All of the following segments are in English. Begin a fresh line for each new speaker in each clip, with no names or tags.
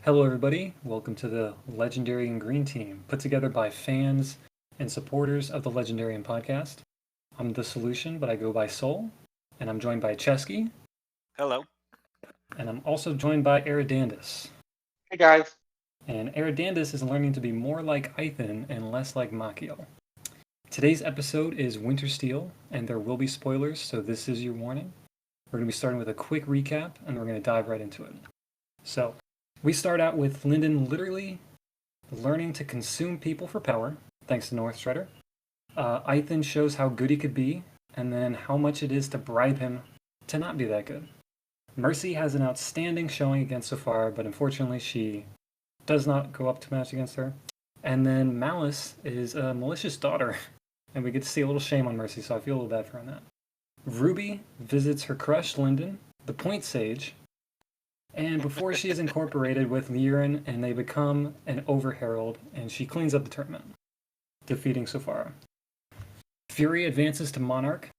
Hello, everybody. Welcome to the Legendarium Green Team, put together by fans and supporters of the Legendarium podcast. I'm the Solution, but I go by Soul, and I'm joined by Chesky,
Hello.
and I'm also joined by Eridandus.
Hey guys.
And Eridandus is learning to be more like Eithan and less like Machio. Today's episode is Wintersteel, and there will be spoilers, so this is your warning. We're going to be starting with a quick recap, and we're going to dive right into it. So, we start out with Lyndon literally learning to consume people for power, thanks to North Shredder. Eithan shows how good he could be, and then how much it is to bribe him to not be that good. Mercy has an outstanding showing against Safara, but unfortunately she does not go up to match against her. And then Malice is a malicious daughter, and we get to see a little shame on Mercy, so I feel a little bad for her on that. Ruby visits her crush, Lyndon, the Point Sage, and before she is incorporated with Liren, and they become an Overherald, and she cleans up the tournament, defeating Safara. Fury advances to Monarch.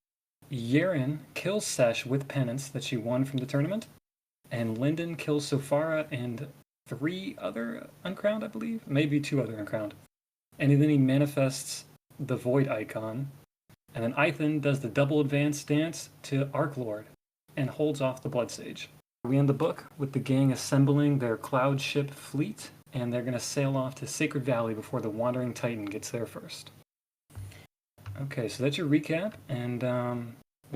Yeren kills Sesh with penance that she won from the tournament, and Lyndon kills Safara and 3 other Uncrowned, I believe? Maybe 2 other Uncrowned. And then he manifests the Void icon, and then Eithan does the double advance dance to Archlord and holds off the Blood Sage. We end the book with the gang assembling their cloud ship fleet, and they're going to sail off to Sacred Valley before the Wandering Titan gets there first. Okay, so that's your recap, and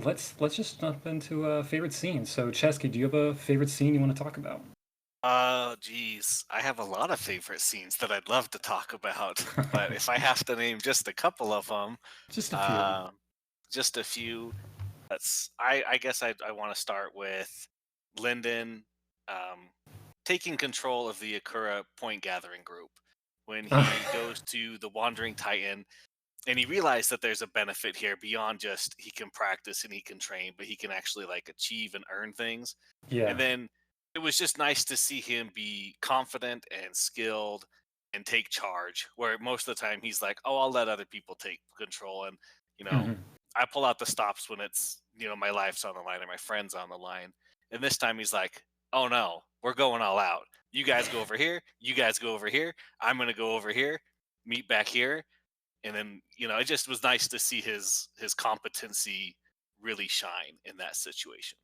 let's just jump into favorite scenes. So, Chesky, do you have a favorite scene you want to talk about?
Geez, I have a lot of favorite scenes that I'd love to talk about, but if I have to name just a couple of them,
Just a few.
just a few. I guess I want to start with Lyndon taking control of the Akura point gathering group when he goes to the Wandering Titan, and he realized that there's a benefit here beyond just he can practice and he can train, but he can actually like achieve and earn things.
Yeah.
And then it was just nice to see him be confident and skilled and take charge, where most of the time he's like, oh, I'll let other people take control. And,
Mhm.
I pull out the stops when it's, my life's on the line or my friend's on the line. And this time he's like, oh no, we're going all out. You guys go over here. You guys go over here. I'm going to go over here, meet back here. And then, it just was nice to see his competency really shine in that situation.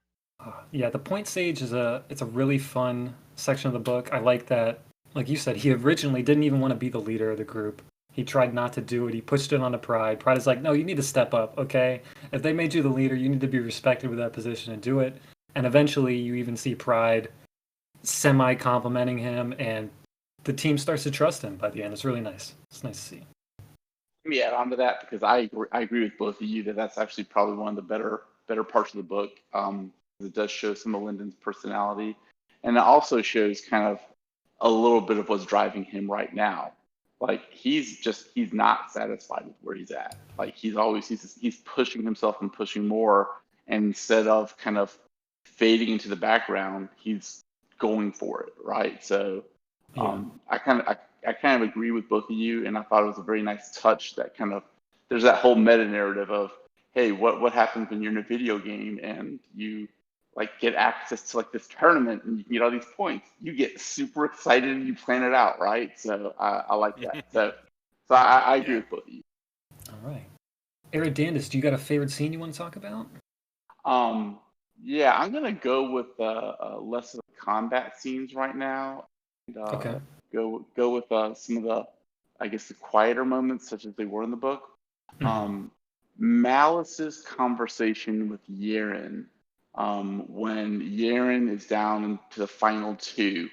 Yeah, the Point Sage it's a really fun section of the book. I like that, like you said, he originally didn't even want to be the leader of the group. He tried not to do it. He pushed it onto Pride. Pride is like, no, you need to step up, okay? If they made you the leader, you need to be respected with that position and do it. And eventually you even see Pride semi-complimenting him, and the team starts to trust him by the end. It's really nice. It's nice to see.
Let me add on to that because I agree with both of you that that's actually probably one of the better parts of the book. It does show some of Lyndon's personality, and it also shows kind of a little bit of what's driving him right now. Like he's not satisfied with where he's at. Like he's pushing himself and pushing more, and instead of kind of fading into the background, he's going for it, right? So
Yeah.
I kind of agree with both of you, and I thought it was a very nice touch that kind of there's that whole meta narrative of, hey, what happens when you're in a video game and you like get access to like this tournament and you can get all these points? You get super excited and you plan it out, right? So I like that. So I agree
Yeah.
with both of you.
All right. Eridandus, do you got a favorite scene you want to talk about?
Yeah, I'm gonna go with less of the combat scenes right now, and
Okay.
go with some of the, I guess, the quieter moments, such as they were in the book. Um, Malice's conversation with Yeren, when Yeren is down into the final 2,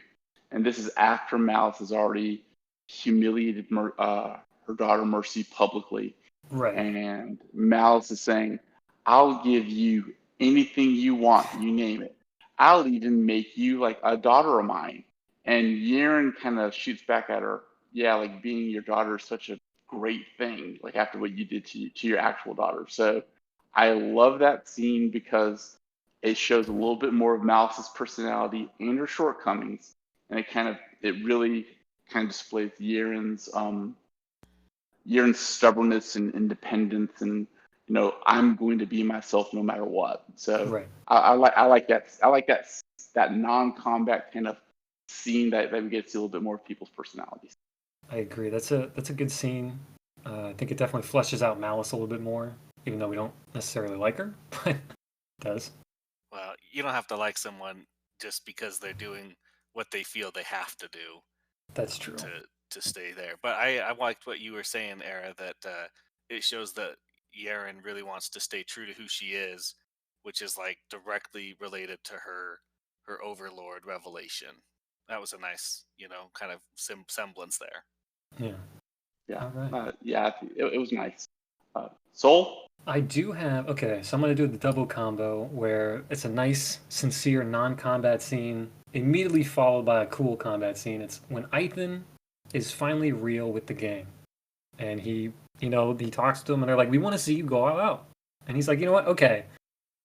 and this is after Malice has already humiliated her daughter Mercy publicly,
Right.
and Malice is saying, I'll give you anything you want, you name it. I'll even make you like a daughter of mine. And Yeren kind of shoots back at her, yeah, like being your daughter is such a great thing, like after what you did to your actual daughter. So I love that scene because it shows a little bit more of Malice's personality and her shortcomings. And it really kind of displays Yeren's stubbornness and independence, and I'm going to be myself no matter what. So
Right.
I like that. I like that non-combat kind of scene that we get to see a little bit more of people's personalities.
I agree. That's a good scene. I think it definitely fleshes out Malice a little bit more, even though we don't necessarily like her, but it does.
Well, you don't have to like someone just because they're doing what they feel they have to do
That's true.
to stay there. But I liked what you were saying, Era, that it shows that Yaren really wants to stay true to who she is, which is like directly related to her overlord revelation. That was a nice, kind of semblance there.
Yeah.
Yeah.
All right.
It was nice. Soul?
I do have, okay, so I'm going to do the double combo where it's a nice, sincere, non-combat scene, immediately followed by a cool combat scene. It's when Aithen is finally real with the gang. And he talks to them and they're like, we want to see you go all out. And he's like, you know what? Okay.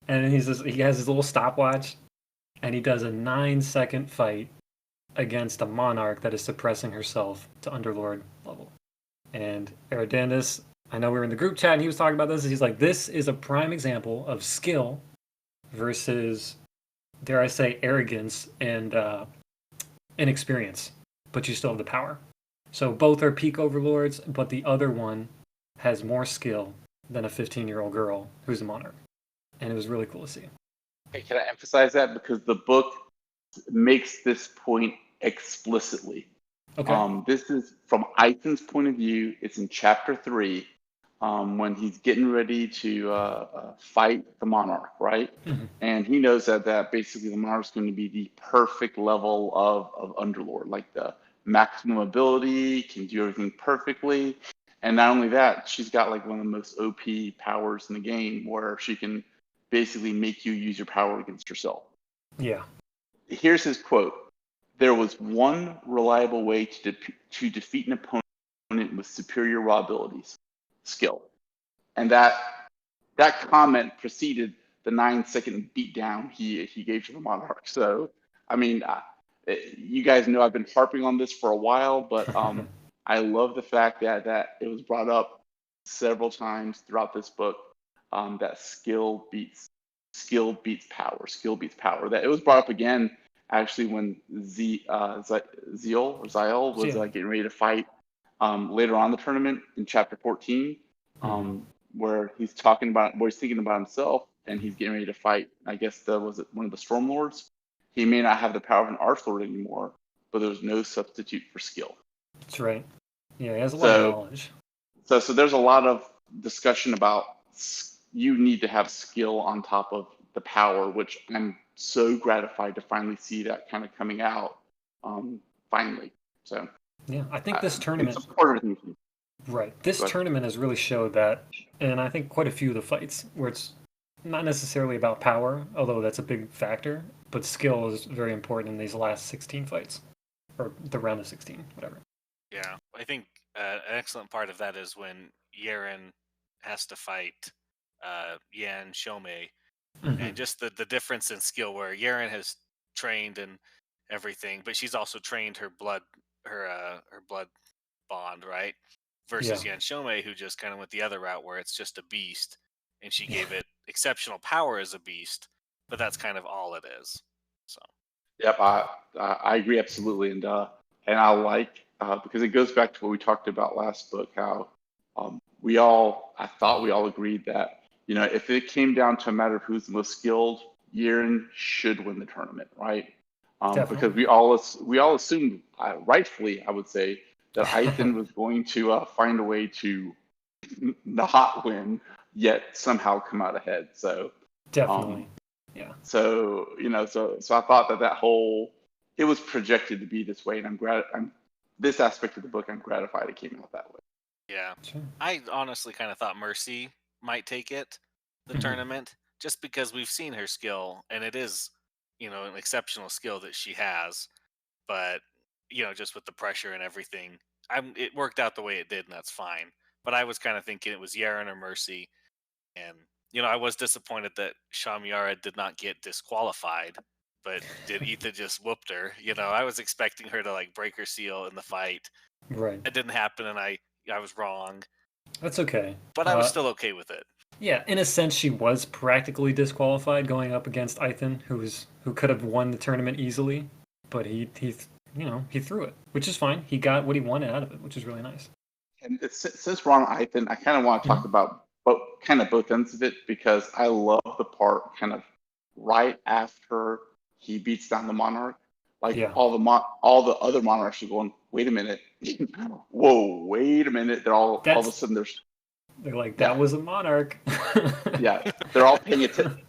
And then he has his little stopwatch and he does a 9-second fight against a monarch that is suppressing herself to Underlord level. And Eridandus, I know we were in the group chat and he was talking about this. He's like, this is a prime example of skill versus, dare I say, arrogance and inexperience, but you still have the power. So both are peak overlords, but the other one has more skill than a 15-year-old girl who's a monarch. And it was really cool to see.
Okay, can I emphasize that? Because the book makes this point explicitly.
Okay.
This is from Aithen's point of view. It's in chapter 3 when he's getting ready to fight the monarch, right?
Mm-hmm.
And he knows that basically the monarch's going to be the perfect level of underlord, like the maximum ability, can do everything perfectly. And not only that, she's got like one of the most OP powers in the game where she can basically make you use your power against yourself.
Yeah.
Here's his quote. There was one reliable way to defeat an opponent with superior raw abilities, skill. And that comment preceded the 9-second beatdown he gave to the monarch. So, I mean, you guys know I've been harping on this for a while, but I love the fact that it was brought up several times throughout this book that skill beats power. That it was brought up again actually when Ziel was getting ready to fight later on in the tournament in chapter 14, where he's thinking about himself and he's getting ready to fight. I guess was it one of the Storm Lords? He may not have the power of an Archlord anymore, but there's no substitute for skill.
That's right. Yeah, he has a lot of knowledge.
So there's a lot of discussion about you need to have skill on top of the power, which I'm so gratified to finally see that kind of coming out finally. So
yeah, I think this tournament, right? This tournament has really showed that, and I think quite a few of the fights where it's not necessarily about power, although that's a big factor, but skill is very important in these last 16 fights, or the round of 16, whatever.
Yeah, I think an excellent part of that is when Yaren has to fight Yan Shomei, and just the difference in skill where Yaren has trained and everything, but she's also trained her blood bond, right? Versus Yan Shomei, who just kind of went the other route where it's just a beast, and she gave it exceptional power as a beast, but that's kind of all it is. So.
Yep, I agree absolutely, and I like because it goes back to what we talked about last book, how I thought we all agreed that if it came down to a matter of who's the most skilled, Yaren should win the tournament, right? Because we all assumed, rightfully, I would say, that Aithen was going to find a way to not win, yet somehow come out ahead. So
definitely, yeah.
So so I thought that whole it was projected to be this way, and this aspect of the book, I'm gratified it came out that way.
Yeah, sure. I honestly kind of thought Mercy might take it, the tournament, just because we've seen her skill, and it is, an exceptional skill that she has. But just with the pressure and everything, it worked out the way it did, and that's fine. But I was kind of thinking it was Yaren or Mercy, and I was disappointed that Shamyara did not get disqualified, but did Etha just whooped her? I was expecting her to break her seal in the fight.
Right.
It didn't happen, and I was wrong.
That's okay.
But I was still okay with it.
Yeah, in a sense, she was practically disqualified going up against Aithen, who could have won the tournament easily. but he threw it, which is fine. He got what he wanted out of it, which is really nice.
And since we're on Ithan, I kind of want to talk about both ends of it, because I love the part kind of right after he beats down the monarch. Like
Yeah.
all the other monarchs are going, wait a minute, whoa, wait a minute. They're all of a sudden
they're like, that was a monarch.
yeah, they're all paying attention.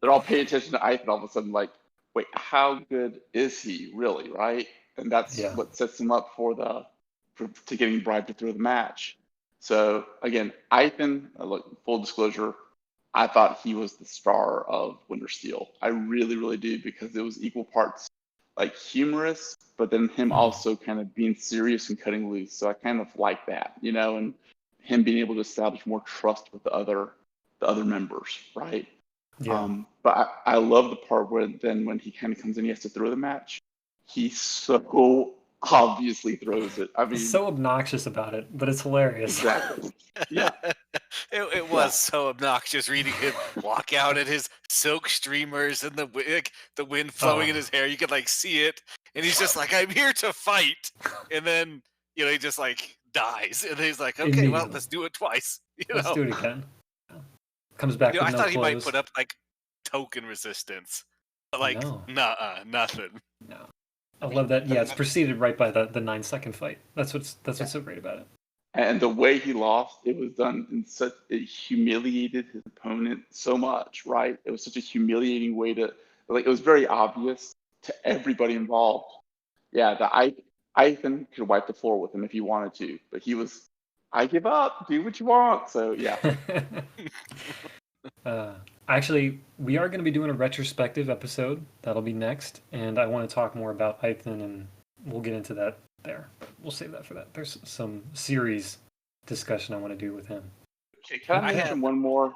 They're all paying attention to Ithan. All of a sudden, like, wait, how good is he really, right? And that's what sets him up to getting bribed to throw the match. So again, Ithan, look, full disclosure, I thought he was the star of Wintersteel. I really, really do, because it was equal parts like humorous, but then him also kind of being serious and cutting loose. So I kind of like that, and him being able to establish more trust with the other members, right?
Yeah.
But I love the part where then when he kind of comes in, he has to throw the match. He so obviously throws it. I mean,
he's so obnoxious about it, but it's hilarious.
Exactly. Yeah.
It was so obnoxious reading him walk out in his silk streamers and the wind flowing in his hair. You could see it, and he's just like, "I'm here to fight," and then he just dies, and he's like, "Okay, well, let's do it twice."
Let's do it again. Comes back with
I
no
thought
clothes.
He might put up token resistance, but nothing.
No. I love that. Yeah, it's preceded right by the 9-second fight. That's what's so great about it.
And the way he lost, it was done in such, it humiliated his opponent so much, right? It was such a humiliating way to, it was very obvious to everybody involved. Yeah, Ithan could wipe the floor with him if he wanted to, but he was, I give up, do what you want. So yeah.
Actually, we are going to be doing a retrospective episode. That'll be next, and I want to talk more about Ithan, and we'll get into that there. But we'll save that for that. There's some series discussion I want to do with him.
Okay, can I mention one more?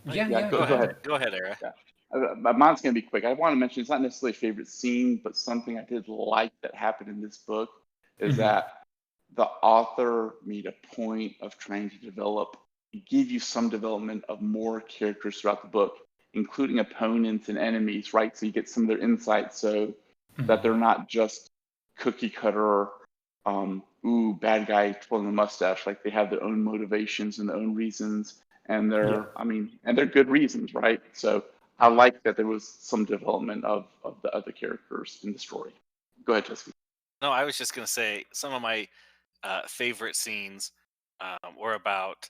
Yeah,
go ahead. Go ahead, Era.
Yeah. Mine's going to be quick. I want to mention, it's not necessarily a favorite scene, but something I did like that happened in this book is that the author made a point of trying to give you some development of more characters throughout the book, including opponents and enemies, right? So you get some of their insights, so that they're not just cookie cutter, bad guy twirling the mustache. Like, they have their own motivations and their own reasons, and they're good reasons, right? So I like that there was some development of the other characters in the story. Go ahead, Cesky.
No, I was just gonna say some of my favorite scenes were about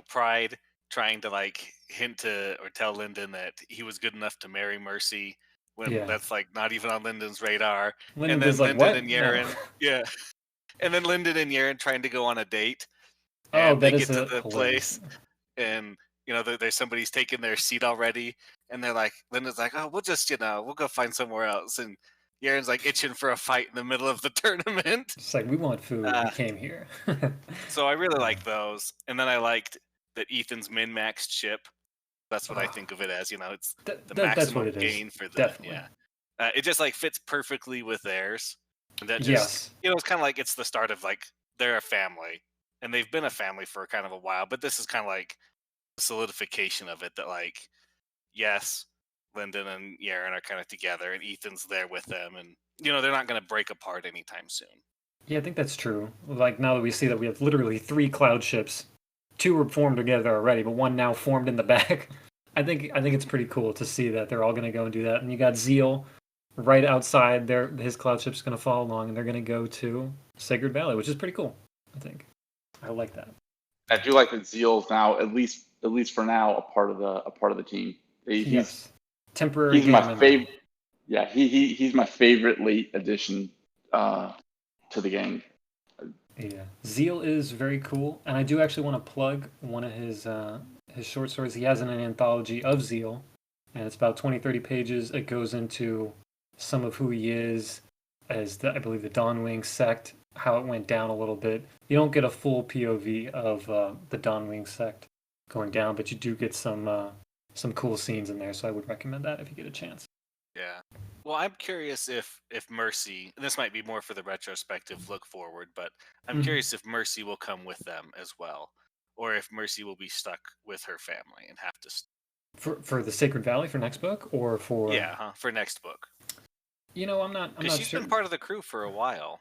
Pride trying to hint to or tell Lyndon that he was good enough to marry Mercy when that's not even on Lyndon's radar.
Lyndon
and then Lyndon and
Yaren,
and then Lyndon and Yaren trying to go on a date.
And
they get to the place, and there's somebody's taking their seat already, and they're like, Lyndon's like, "Oh, we'll just we'll go find somewhere else," and Yaren's itching for a fight in the middle of the tournament.
It's like, we want food. We came here.
So I really like those, and then I liked that Ethan's min-maxed ship. That's what I think of it as. It's the maximum gain for the
Definitely.
It just fits perfectly with theirs. And that
just
it's kind of it's the start of they're a family, and they've been a family for kind of a while. But this is kind of the solidification of it. That yes, Lyndon and Yaren are kind of together, and Ethan's there with them, and they're not going to break apart anytime soon.
Yeah, I think that's true. Now that we see that we have literally 3 cloud ships, 2 were formed together already, but 1 now formed in the back. I think it's pretty cool to see that they're all going to go and do that. And you got Zeal right outside there. His cloud ship's going to follow along, and they're going to go to Sacred Valley, which is pretty cool. I think I like that.
I do like that Zeal's now at least for now a part of the team. He's
temporary.
He's my favorite. Yeah, he's my favorite late addition to the gang.
Yeah, Zeal is very cool, and I do actually want to plug one of his short stories. He has an anthology of Zeal, and it's about 20-30 pages. It goes into some of who he is as I believe the Dawnwing sect, how it went down a little bit. You don't get a full POV of the Dawnwing sect going down, but you do get some cool scenes in there. So I would recommend that if you get a chance.
Yeah. Well, I'm curious if Mercy, and this might be more for the retrospective look forward, but I'm curious if Mercy will come with them as well, or if Mercy will be stuck with her family and have to.
For the Sacred Valley for next book, or for
for next book.
I'm not
Because she's
sure.
been part of the crew for a while.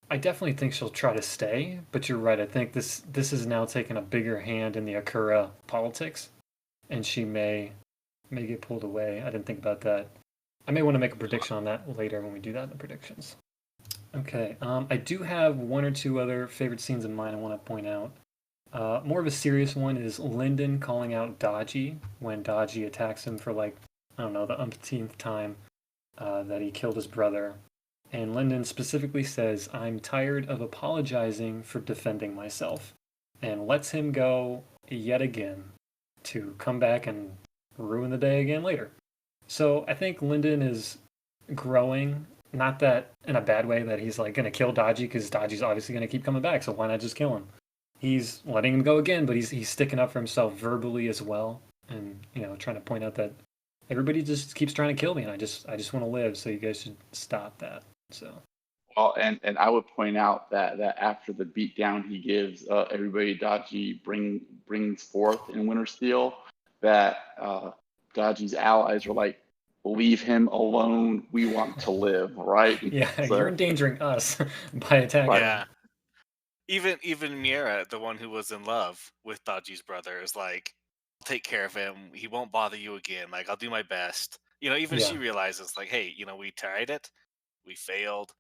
I definitely think she'll try to stay, but you're right. I think this is now taking a bigger hand in the Akura politics, and she may get pulled away. I didn't think about that. I may want to make a prediction on that later when we do that in the predictions. Okay, I do have one or two other favorite scenes in mind I want to point out. More of a serious one is Lyndon calling out Dodgy when Dodgy attacks him for like, I don't know, the umpteenth time that he killed his brother. And Lyndon specifically says, I'm tired of apologizing for defending myself, and lets him go yet again to come back and ruin the day again later. So I think Lyndon is growing, not that in a bad way that he's like going to kill Dodgy because Dodgy's obviously going to keep coming back, so why not just kill him? He's letting him go again, but he's sticking up for himself verbally as well, and trying to point out that everybody just keeps trying to kill me, and I just want to live, so you guys should stop that. So
Well, and I would point out that after the beatdown he gives everybody Dodgy brings forth in Wintersteel, that Dodgy's allies are like, leave him alone. We want to live, right?
yeah, you're
So,
endangering us by attacking
right.
him.
Yeah. Even Miera, the one who was in love with Dodgy's brother, is like, I'll take care of him. He won't bother you again. Like, I'll do my best. Even
Yeah,
she realizes, like, hey, we tried it. We failed.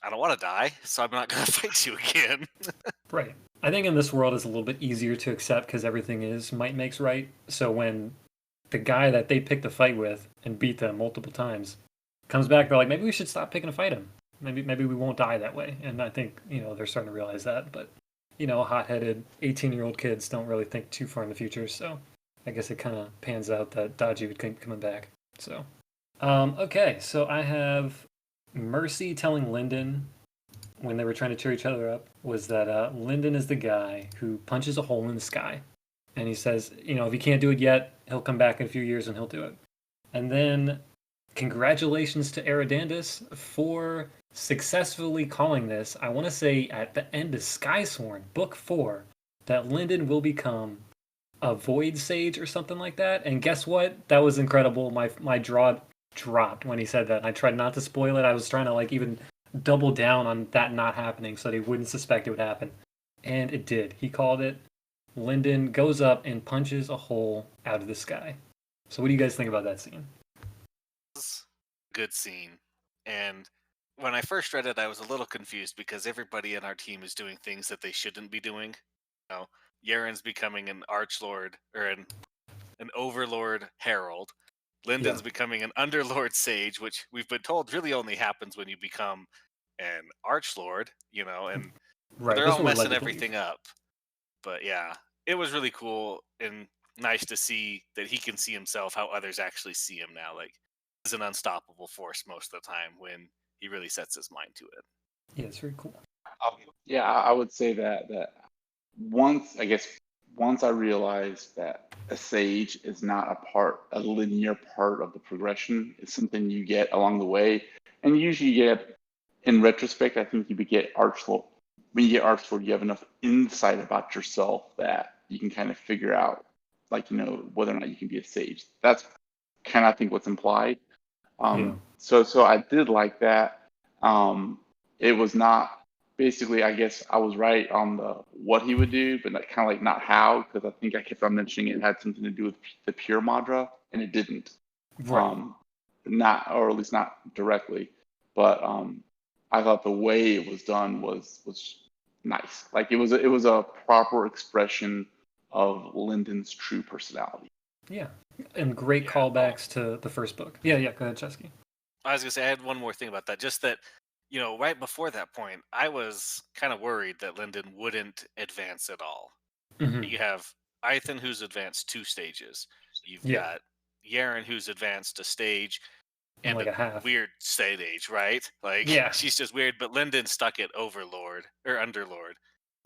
I don't want to die, so I'm not going to fight you again.
right. I think in this world it's a little bit easier to accept because everything is might makes right. So when the guy that they picked a fight with and beat them multiple times comes back, they're like, maybe we should stop picking a fight him. Maybe we won't die that way. And I think they're starting to realize that. But hot-headed 18-year-old kids don't really think too far in the future. So I guess it kind of pans out that Dodgy would keep coming back. So okay, so I have Mercy telling Lyndon when they were trying to cheer each other up was that Lyndon is the guy who punches a hole in the sky. And he says, if he can't do it yet, he'll come back in a few years and he'll do it. And then, congratulations to Eridandus for successfully calling this. I want to say at the end of Skysworn, Book 4, that Lyndon will become a Void Sage or something like that. And guess what? That was incredible. My jaw dropped when he said that. And I tried not to spoil it. I was trying to even double down on that not happening so they wouldn't suspect it would happen. And it did. He called it. Lyndon goes up and punches a hole out of the sky. So what do you guys think about that scene?
Good scene. And when I first read it, I was a little confused because everybody in our team is doing things that they shouldn't be doing. Yaren's becoming an archlord or an overlord herald. Lyndon's becoming an underlord sage, which we've been told really only happens when you become an archlord, and
Right,
they're
that's
all
what we're led
messing
to believe.
everything up. But yeah, it was really cool and nice to see that he can see himself how others actually see him now. Like, he's an unstoppable force most of the time when he really sets his mind to it.
Yeah, it's very cool.
Yeah, I would say that once I realized that a sage is not a linear part of the progression, it's something you get along the way, and usually you get, in retrospect, I think you get Archlord. When you get Archlord, you have enough insight about yourself that you can kind of figure out, whether or not you can be a sage. That's kind of, I think, what's implied.
Yeah.
So I did like that. It was not basically, I guess I was right on the what he would do, but kind of not how, because I think I kept on mentioning it had something to do with the pure Madra, and it didn't.
Right.
Not, or at least not directly, but I thought the way it was done was nice. Like it was a proper expression of Lyndon's true personality.
Yeah. And great
Yeah.
callbacks to the first book. Yeah, go ahead, Cesky.
I was gonna say I had one more thing about that. Just that, right before that point, I was kind of worried that Lyndon wouldn't advance at all.
Mm-hmm.
You have Ethan, who's advanced 2 stages. You've
Yeah.
got Yaren, who's advanced a stage
And
and
like
a
a half.
weird stage, right? Like,
Yeah.
she's just weird. But Lyndon's stuck at Overlord or Underlord,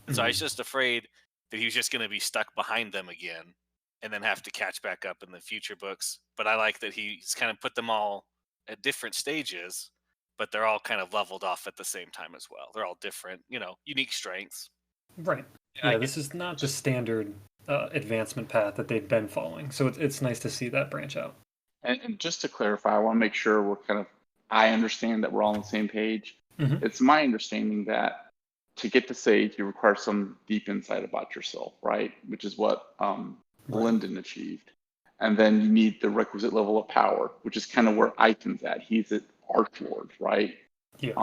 and so I
Mm-hmm.
was just afraid that he was just going to be stuck behind them again, and then have to catch back up in the future books. But I like that he's kind of put them all at different stages, but they're all kind of leveled off at the same time as well. They're all different, unique strengths.
Right.
I
Yeah,
get
this is not the standard advancement path that they've been following. So it's nice to see that branch out.
And just to clarify, I want to make sure we're kind of I understand that we're all on the same page.
Mhm.
It's my understanding that to get to Sage, you require some deep insight about yourself, right? Which is what
Right.
Lyndon achieved. And then you need the requisite level of power, which is kind of where Icon's at. He's at Archlord, right?
Yes.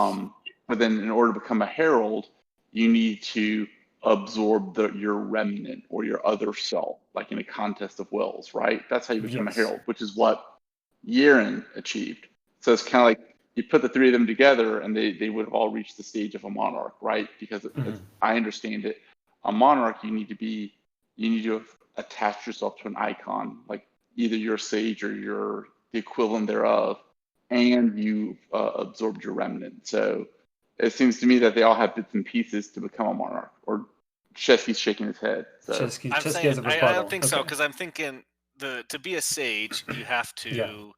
But then in order to become a herald, you need to absorb your remnant or your other self, like in a contest of wills, right? That's how you become a
Yes.
herald, which is what Yeren achieved. So it's kind of like you put the three of them together and they would have all reached the stage of a monarch, right? Because
Mhm.
I understand it, a monarch, you need to attach yourself to an icon, like either you're a sage or you're the equivalent thereof, and you absorbed your remnant. So it seems to me that they all have bits and pieces to become a monarch. Or Chesky's shaking his head. So
Chesky
I'm
has
saying
a
I
rebuttal.
don't think so, because I'm thinking to be a sage, you have
Yeah.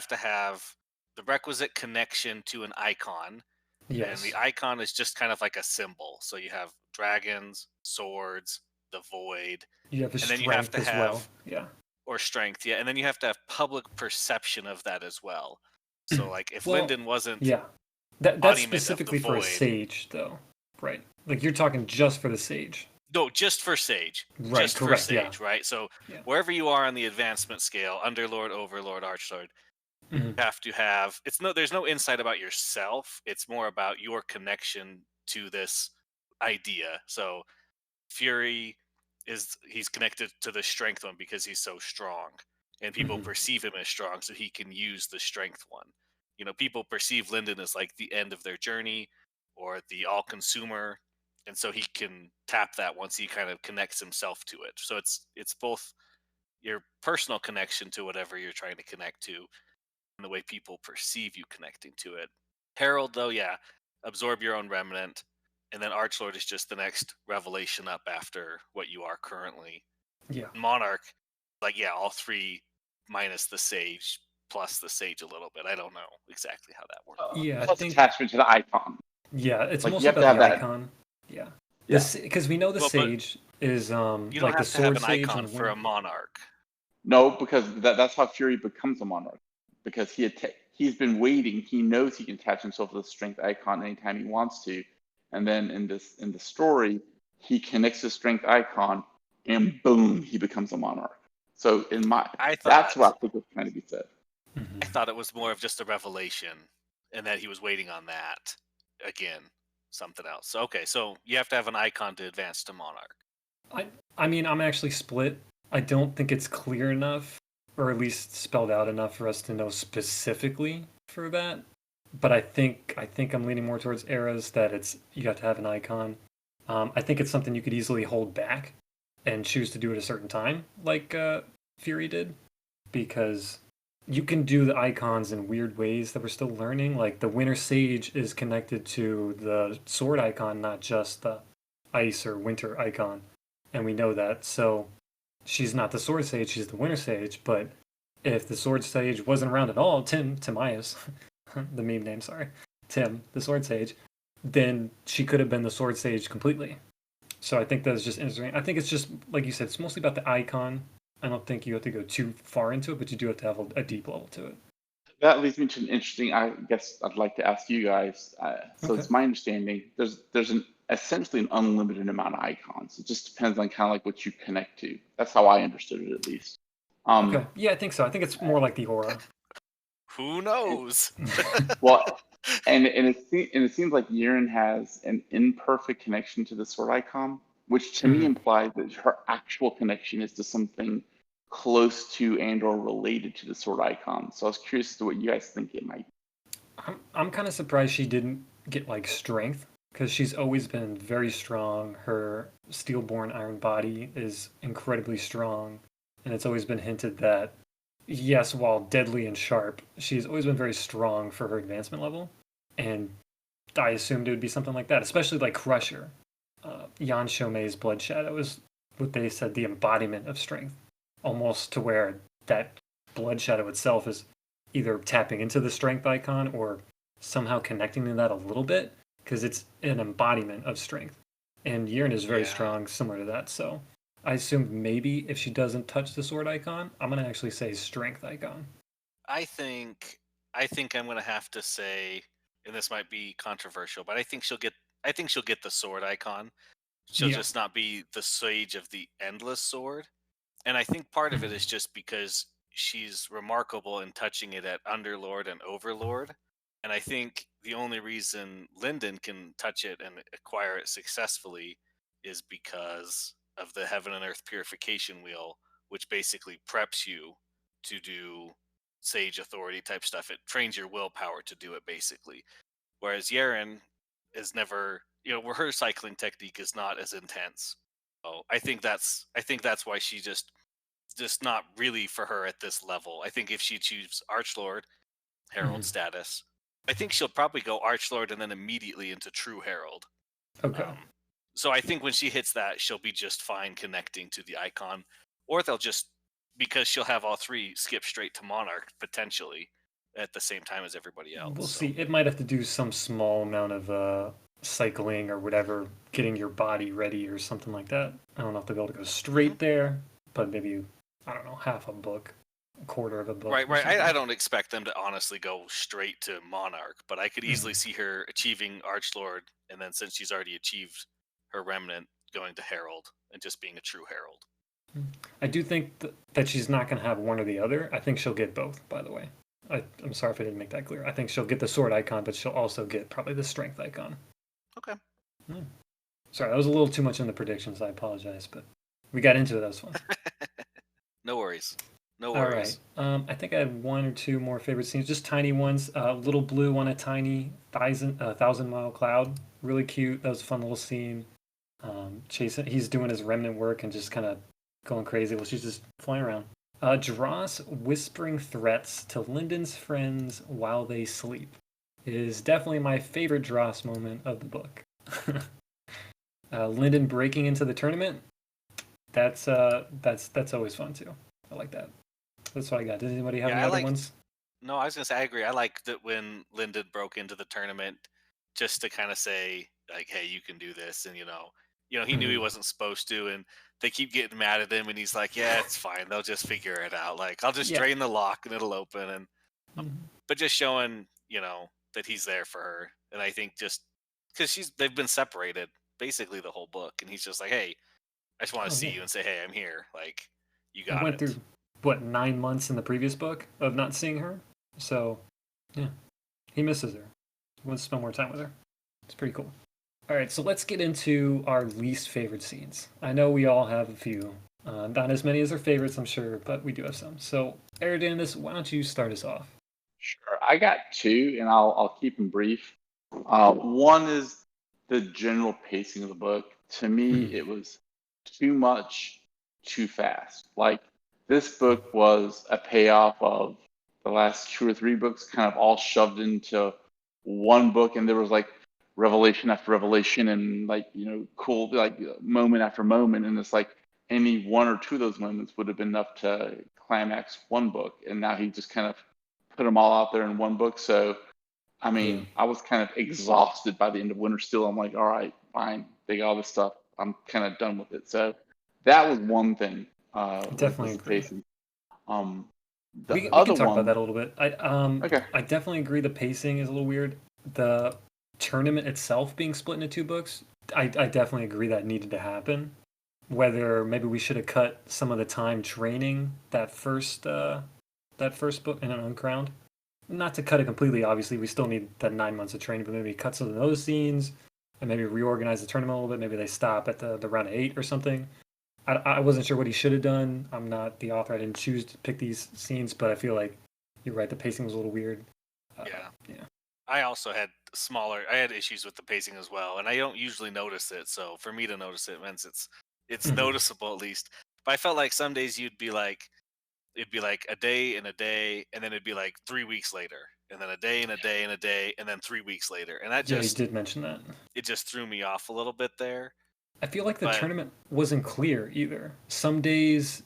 to have the requisite connection to an icon, and
Yes.
the icon is just kind of like a symbol. So you have dragons, swords, the void,
You have the
and then you have
strength
to
as well.
have
Yeah.
or strength, yeah, and then you have to have public perception of that as well. So like if
Well,
Lyndon wasn't
yeah. That's
embodiment of the
specifically for a
void,
sage, though. Right. Like you're talking just for the sage.
no, just for Sage.
Right.
Just for
Correct. Yeah.
Sage, right? So
Yeah.
wherever you are on the advancement scale, Underlord, Overlord, Archlord,
Mhm.
you have to have there's no insight about yourself. It's more about your connection to this idea. So Fury he's connected to the strength one because he's so strong. And people
Mhm.
perceive him as strong, so he can use the strength one. People perceive Lyndon as like the end of their journey or the all consumer, and so he can tap that once he kind of connects himself to it. So it's both your personal connection to whatever you're trying to connect to and the way people perceive you connecting to it. Herald, though, yeah, absorb your own remnant, and then Archlord is just the next revelation up after what you are currently.
Yeah.
Monarch, like, yeah, all three minus the sage plus the sage a little bit. I don't know exactly how that works.
Yeah. I
plus
think.
attachment to the icon.
Yeah. It's
Like you
mostly
have to
about
have
the
that.
icon. Yeah.
Yeah.
Because we know the
Well, but
sage is
you don't
like the
have to have
sword
an
sage
icon
and
for a
winter.
monarch.
No, because that's how Fury becomes a monarch. Because he's been waiting. He knows he can attach himself to the strength icon anytime he wants to, and then in the story, he connects the strength icon, and boom, he becomes a monarch. So
I
that's what
thought
I think was trying to be said.
I thought it was more of just a revelation, and that he was waiting on that. Again, something else. So, okay, so you have to have an icon to advance to monarch.
I I mean, I'm actually split. I don't think it's clear enough, or at least spelled out enough for us to know specifically for that. But I think I'm leaning more towards eras that it's you got to have an icon. I think it's something you could easily hold back and choose to do at a certain time, like Fury did, because you can do the icons in weird ways that we're still learning. Like the Winter Sage is connected to the sword icon, not just the ice or winter icon, and we know that. So she's not the sword sage; she's the Winter Sage. But if the sword sage wasn't around at all, Timaeus, the meme name, sorry, Tim, the sword sage, then she could have been the sword sage completely. So I think that's just interesting. I think it's just like you said, it's mostly about the icon. I don't think you have to go too far into it, but you do have to have a deep level to it.
That leads me to an interesting. I guess I'd like to ask you guys. So
Okay.
it's my understanding there's essentially an unlimited amount of icons. It just depends on kind of like what you connect to. That's how I understood it, at least.
Okay. Yeah, I think so. I think it's more like the aura.
Who knows?
Well, and it seems like Yeren has an imperfect connection to the sword icon, which to me
Mhm.
implies that her actual connection is to something close to and or related to the sword icon. So I was curious as to what you guys think it might be.
I'm kind of surprised she didn't get like strength because she's always been very strong. Her steelborn iron body is incredibly strong, and it's always been hinted that yes, while deadly and sharp, she's always been very strong for her advancement level. And I assumed it would be something like that, especially like Crusher. Jan Chaumet's Blood Shadow is what they said the embodiment of strength, almost to where that Blood Shadow itself is either tapping into the strength icon or somehow connecting to that a little bit because it's an embodiment of strength. And Yern is very
Yeah.
strong, similar to that. So I assumed maybe if she doesn't touch the sword icon, I'm gonna actually say strength icon.
I think I think I'm gonna have to say, and this might be controversial, but I think she'll get the sword icon. She'll
Yeah.
just not be the Sage of the Endless Sword. And I think part of it is just because she's remarkable in touching it at Underlord and Overlord. And I think the only reason Lyndon can touch it and acquire it successfully is because of the Heaven and Earth Purification Wheel, which basically preps you to do Sage Authority type stuff. It trains your willpower to do it, basically. Whereas Yaren is never, where her cycling technique is not as intense. So I think that's why she just not really for her at this level. I think if she achieves Archlord Herald
Mhm.
status, I think she'll probably go Archlord and then immediately into True Herald.
Okay.
Um, so I think when she hits that, she'll be just fine connecting to the icon, or they'll just, because she'll have all three, skip straight to Monarch potentially at the same time as everybody else.
We'll
So
see. It might have to do some small amount of cycling or whatever, getting your body ready or something like that. I don't know if they'll be able to go
Mhm.
straight there, but maybe, I don't know, half a book, a quarter of a book
right,
or
right. I
something.
don't expect them to honestly go straight to Monarch, but I could easily
Mhm.
see her achieving Archlord, and then since she's already achieved her Remnant, going to Herald and just being a true Herald.
I do think that she's not going to have one or the other. I think she'll get both, by the way. I'm sorry if I didn't make that clear. I think she'll get the sword icon, but she'll also get probably the strength icon.
Okay.
Hmm. Sorry, that was a little too much in the predictions. I apologize, but we got into it. That was fun.
No worries. No
All right.
worries.
I think I have one or two more favorite scenes, just tiny ones. Little blue on a tiny thousand mile cloud, really cute. That was a fun little scene. Chasing, he's doing his remnant work and just kind of going crazy while she's just flying around. Dross whispering threats to Lyndon's friends while they sleep is definitely my favorite Dross moment of the book. Lyndon breaking into the tournament. That's always fun too. I like that. That's what I got. Does anybody have
Yeah,
any
I
other
like.
ones?
No, I was gonna say I agree. I like that when Lyndon broke into the tournament, just to kind of say like, "Hey, you can do this," and he knew he
Mhm.
wasn't supposed to, and they keep getting mad at him, and he's like, "Yeah, it's fine. They'll just figure it out. Like, I'll just
Yeah.
drain the lock and it'll open." And
Mhm.
but just showing, that he's there for her, and I think just because they've been separated basically the whole book, and he's just like, "Hey, I just want to
Oh
see
yeah.
you and say, hey, I'm here. Like, you
He
got
went
it."
through what 9 months in the previous book of not seeing her, so yeah, he misses her. He wants to spend more time with her. It's pretty cool. All right, so let's get into our least favorite scenes. I know we all have a few. Not as many as our favorites, I'm sure, but we do have some. So, Eridanus, why don't you start us off?
Sure. I got two, and I'll keep them brief. One is the general pacing of the book. To me,
Mhm.
it was too much, too fast. Like this book was a payoff of the last two or three books, kind of all shoved into one book, and there was like revelation after revelation, and like cool like moment after moment, and it's like any one or two of those moments would have been enough to climax one book, and now he just kind of put them all out there in one book. So, I
Yeah,
mean, I was kind of exhausted by the end of Wintersteel. I'm like, all right, fine, they got all this stuff. I'm kind of done with it. So that was one thing
I
was
definitely
the
agree.
pacing. Um, the
We
other
can talk about
one,
that a little bit.
okay,
I definitely agree the pacing is a little weird. The tournament itself being split into two books, I definitely agree that needed to happen. Whether maybe we should have cut some of the time training that first book in an Uncrowned. Not to cut it completely, obviously, we still need the 9 months of training, but maybe cut some of those scenes and maybe reorganize the tournament a little bit. Maybe they stop at the round of 8 or something. I wasn't sure what he should have done. I'm not the author. I didn't choose to pick these scenes, but I feel like you're right. The pacing was a little weird.
Yeah.
Yeah.
I also I had issues with the pacing as well, and I don't usually notice it. So for me to notice it means it's
Mhm.
noticeable at least. But I felt like some days it'd be like a day and a day, and then it'd be like 3 weeks later, and then a day and a day and a day, and then 3 weeks later, and
Yeah, he did mention that.
it just threw me off a little bit there.
I feel like the
But
tournament wasn't clear either. Some days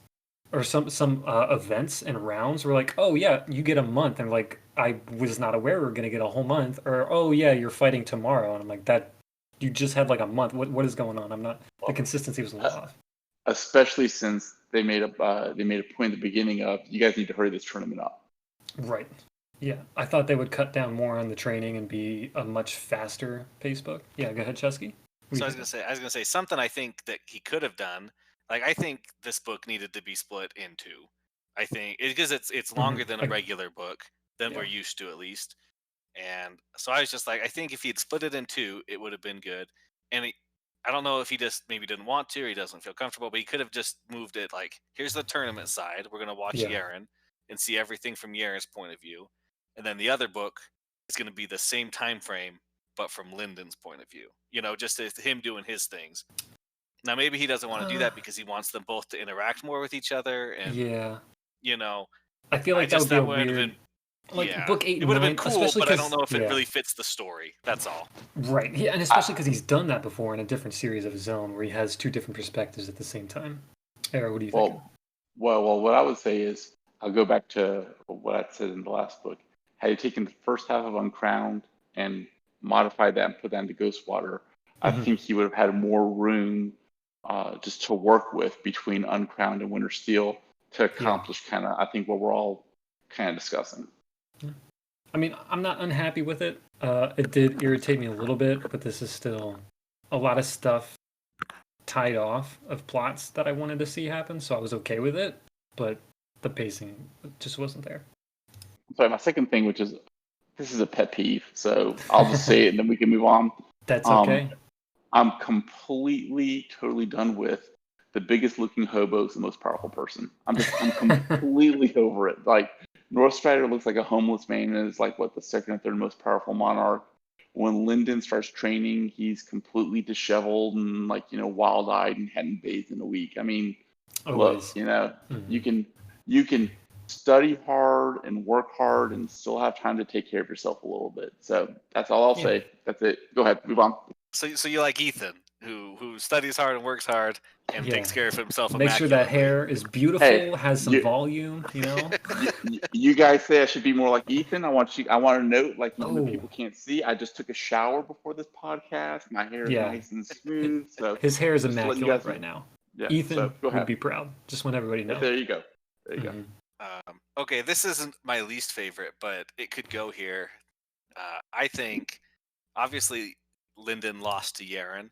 or some events and rounds were like, oh yeah, you get a month, and like I was not aware we were gonna get a whole month, or oh yeah, you're fighting tomorrow, and I'm like that. You just had like a month. What is going on? I'm not. The
well,
consistency was a little off.
especially since they made a point at the beginning of you guys need to hurry this tournament up.
Right. Yeah, I thought they would cut down more on the training and be a much faster pace book. Yeah, go ahead, Chesky. What do
So
you think?
I was gonna say something I think that he could have done. Like I think this book needed to be split in two. I think because it's longer than a regular book than we're
Yeah.
used to at least. And so I was just like, I think if he'd split it in two, it would have been good. And I don't know if he just maybe didn't want to or he doesn't feel comfortable, but he could have just moved it like, here's the tournament side. We're going to watch
Yeah.
Yaren and see everything from Yaren's point of view. And then the other book is going to be the same time frame, but from Lyndon's point of view. Just him doing his things. Now, maybe he doesn't want to do that because he wants them both to interact more with each other. And,
Yeah.
you know,
I feel like that would be a
would have
weird,
been
like
yeah,
book 8
it
and
would have been
9,
cool,
especially
but I
because
don't know if it really fits the story. That's all.
right. Yeah, and especially because he's done that before in a different series of his own, where he has two different perspectives at the same time. Era, what do you think?
Well, what I would say is I'll go back to what I said in the last book. Had you taken the first half of Uncrowned and modified that and put that into Ghostwater, I think he would have had more room just to work with between Uncrowned and Wintersteel to accomplish kind of, I think, what we're all kind of discussing.
I mean, I'm not unhappy with it. It did irritate me a little bit, but this is still a lot of stuff tied off of plots that I wanted to see happen, so I was okay with it, but the pacing just wasn't there.
Sorry, my second thing, which is this is a pet peeve, so I'll just say it and then we can move on.
That's okay.
I'm completely, totally done with the biggest looking hobo is the most powerful person. I'm completely over it. Like Northstrider looks like a homeless man and is like what the second or third most powerful monarch. When Lyndon starts training, he's completely disheveled and like wild eyed and hadn't bathed in a week. I mean,
Always.
look, you can study hard and work hard and still have time to take care of yourself a little bit. So that's all I'll say. That's it. Go ahead, move on.
So you like Ethan, who studies hard and works hard and takes care of himself
Make sure that hair is beautiful, has some volume,
you guys say I should be more like Ethan. I want to note, like even though people can't see, I just took a shower before this podcast. My hair is nice and smooth. So
his hair is immaculate right now.
Yeah,
Ethan
so
would be proud. Just want everybody to know.
There you go.
Okay, this isn't my least favorite, but it could go here. I think, obviously, Lyndon lost to Yaren,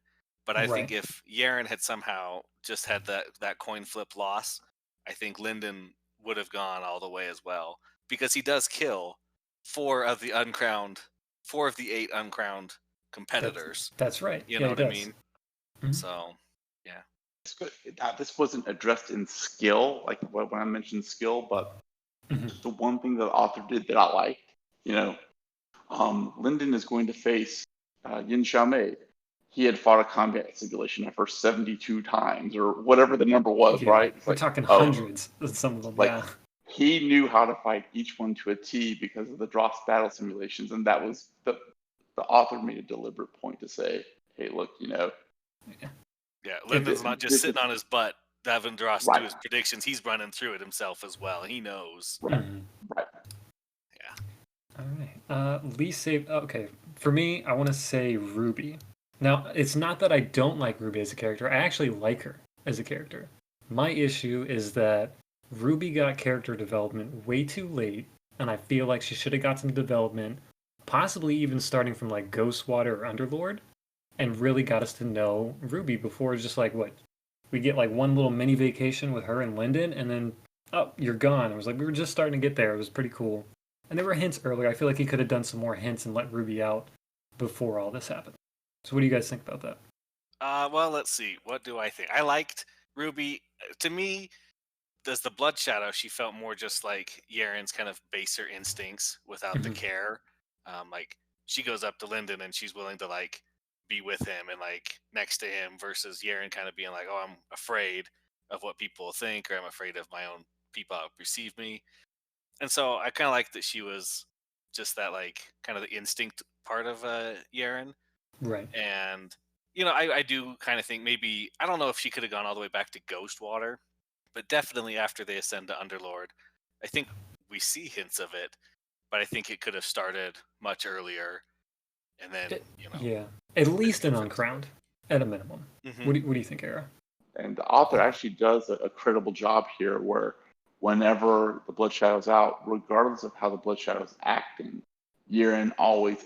but I think if Yaren had somehow just had that coin flip loss, I think Lyndon would have gone all the way as well, because he does kill four of the 8 uncrowned competitors.
That's right.
You know what I mean? So, yeah.
This wasn't addressed in skill, like when I mentioned skill, but the one thing that the author did that I liked, Lyndon is going to face Yin Xiaomei. He had fought a combat simulation for 72 times or whatever the number was, right?
We're talking hundreds of some of them,
He knew how to fight each one to a T because of the Dross battle simulations, and that was the author made a deliberate point to say, hey, look,
Yeah, Lyndon's not just sitting on his butt having Dross do his predictions. He's running through it himself as well. He knows.
Right.
Yeah.
All right. Least save. Okay. For me, I want to say Ruby. Now, it's not that I don't like Ruby as a character. I actually like her as a character. My issue is that Ruby got character development way too late, and I feel like she should have got some development, possibly even starting from like Ghostwater or Underlord, and really got us to know Ruby before it's just like we get like one little mini vacation with her and Lyndon, and then you're gone. It was like we were just starting to get there. It was pretty cool, and there were hints earlier. I feel like he could have done some more hints and let Ruby out before all this happened. So what do you guys think about that?
Well, let's see. What do I think? I liked Ruby. To me, as the Blood Shadow, she felt more just like Yaren's kind of baser instincts without the care. Like she goes up to Lyndon and she's willing to like be with him and like next to him versus Yaren kind of being like, oh, I'm afraid of what people think or I'm afraid of my own people how perceive me. And so I kind of like that she was just that like kind of the instinct part of Yaren.
Right.
And, I do kind of think maybe, I don't know if she could have gone all the way back to Ghostwater, but definitely after they ascend to Underlord, I think we see hints of it, but I think it could have started much earlier. And then,
Yeah. At least an Uncrowned, at a minimum. What do you think, Era?
And the author actually does a credible job here where whenever the Blood Shadow's out, regardless of how the Blood Shadow's acting, Yeren always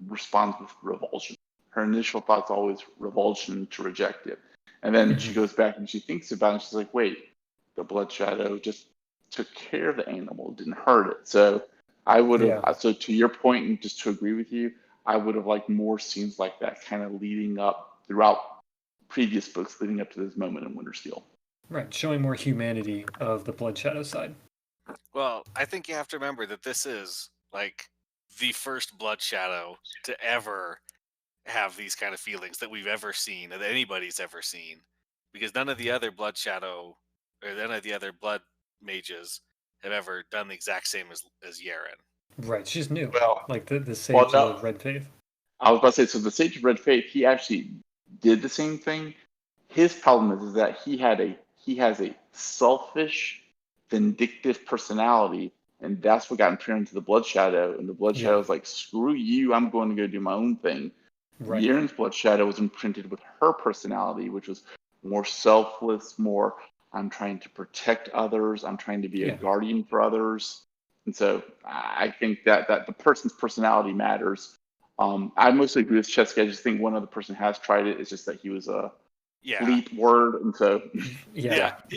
responds with revulsion. Her initial thought's always revulsion to reject it. And then she goes back and she thinks about it and she's like, wait, the Blood Shadow just took care of the animal, didn't hurt it. So I would have, so to your point, and just to agree with you, I would have liked more scenes like that kind of leading up throughout previous books leading up to this moment in Wintersteel.
Right, showing more humanity of the Blood Shadow side.
Well, I think you have to remember that this is like the first Blood Shadow to ever have these kind of feelings that we've ever seen, that anybody's ever seen, because none of the other Blood Shadow or none of the other Blood mages have ever done the exact same as Yeren.
Right, she's new.
Well,
like the Sage of Red Faith.
I was about to say, so the Sage of Red Faith, he actually did the same thing. His problem is that he has a selfish, vindictive personality, and that's what got him turned into the Blood Shadow. And the Blood Shadow's like, screw you, I'm going to go do my own thing.
Right.
Yeren's Blood Shadow was imprinted with her personality, which was more selfless, more I'm trying to protect others, I'm trying to be a guardian for others. And so I think that the person's personality matters. I mostly agree with Cesky. I just think one other person has tried it. It's just that he was a fleet word, and so
he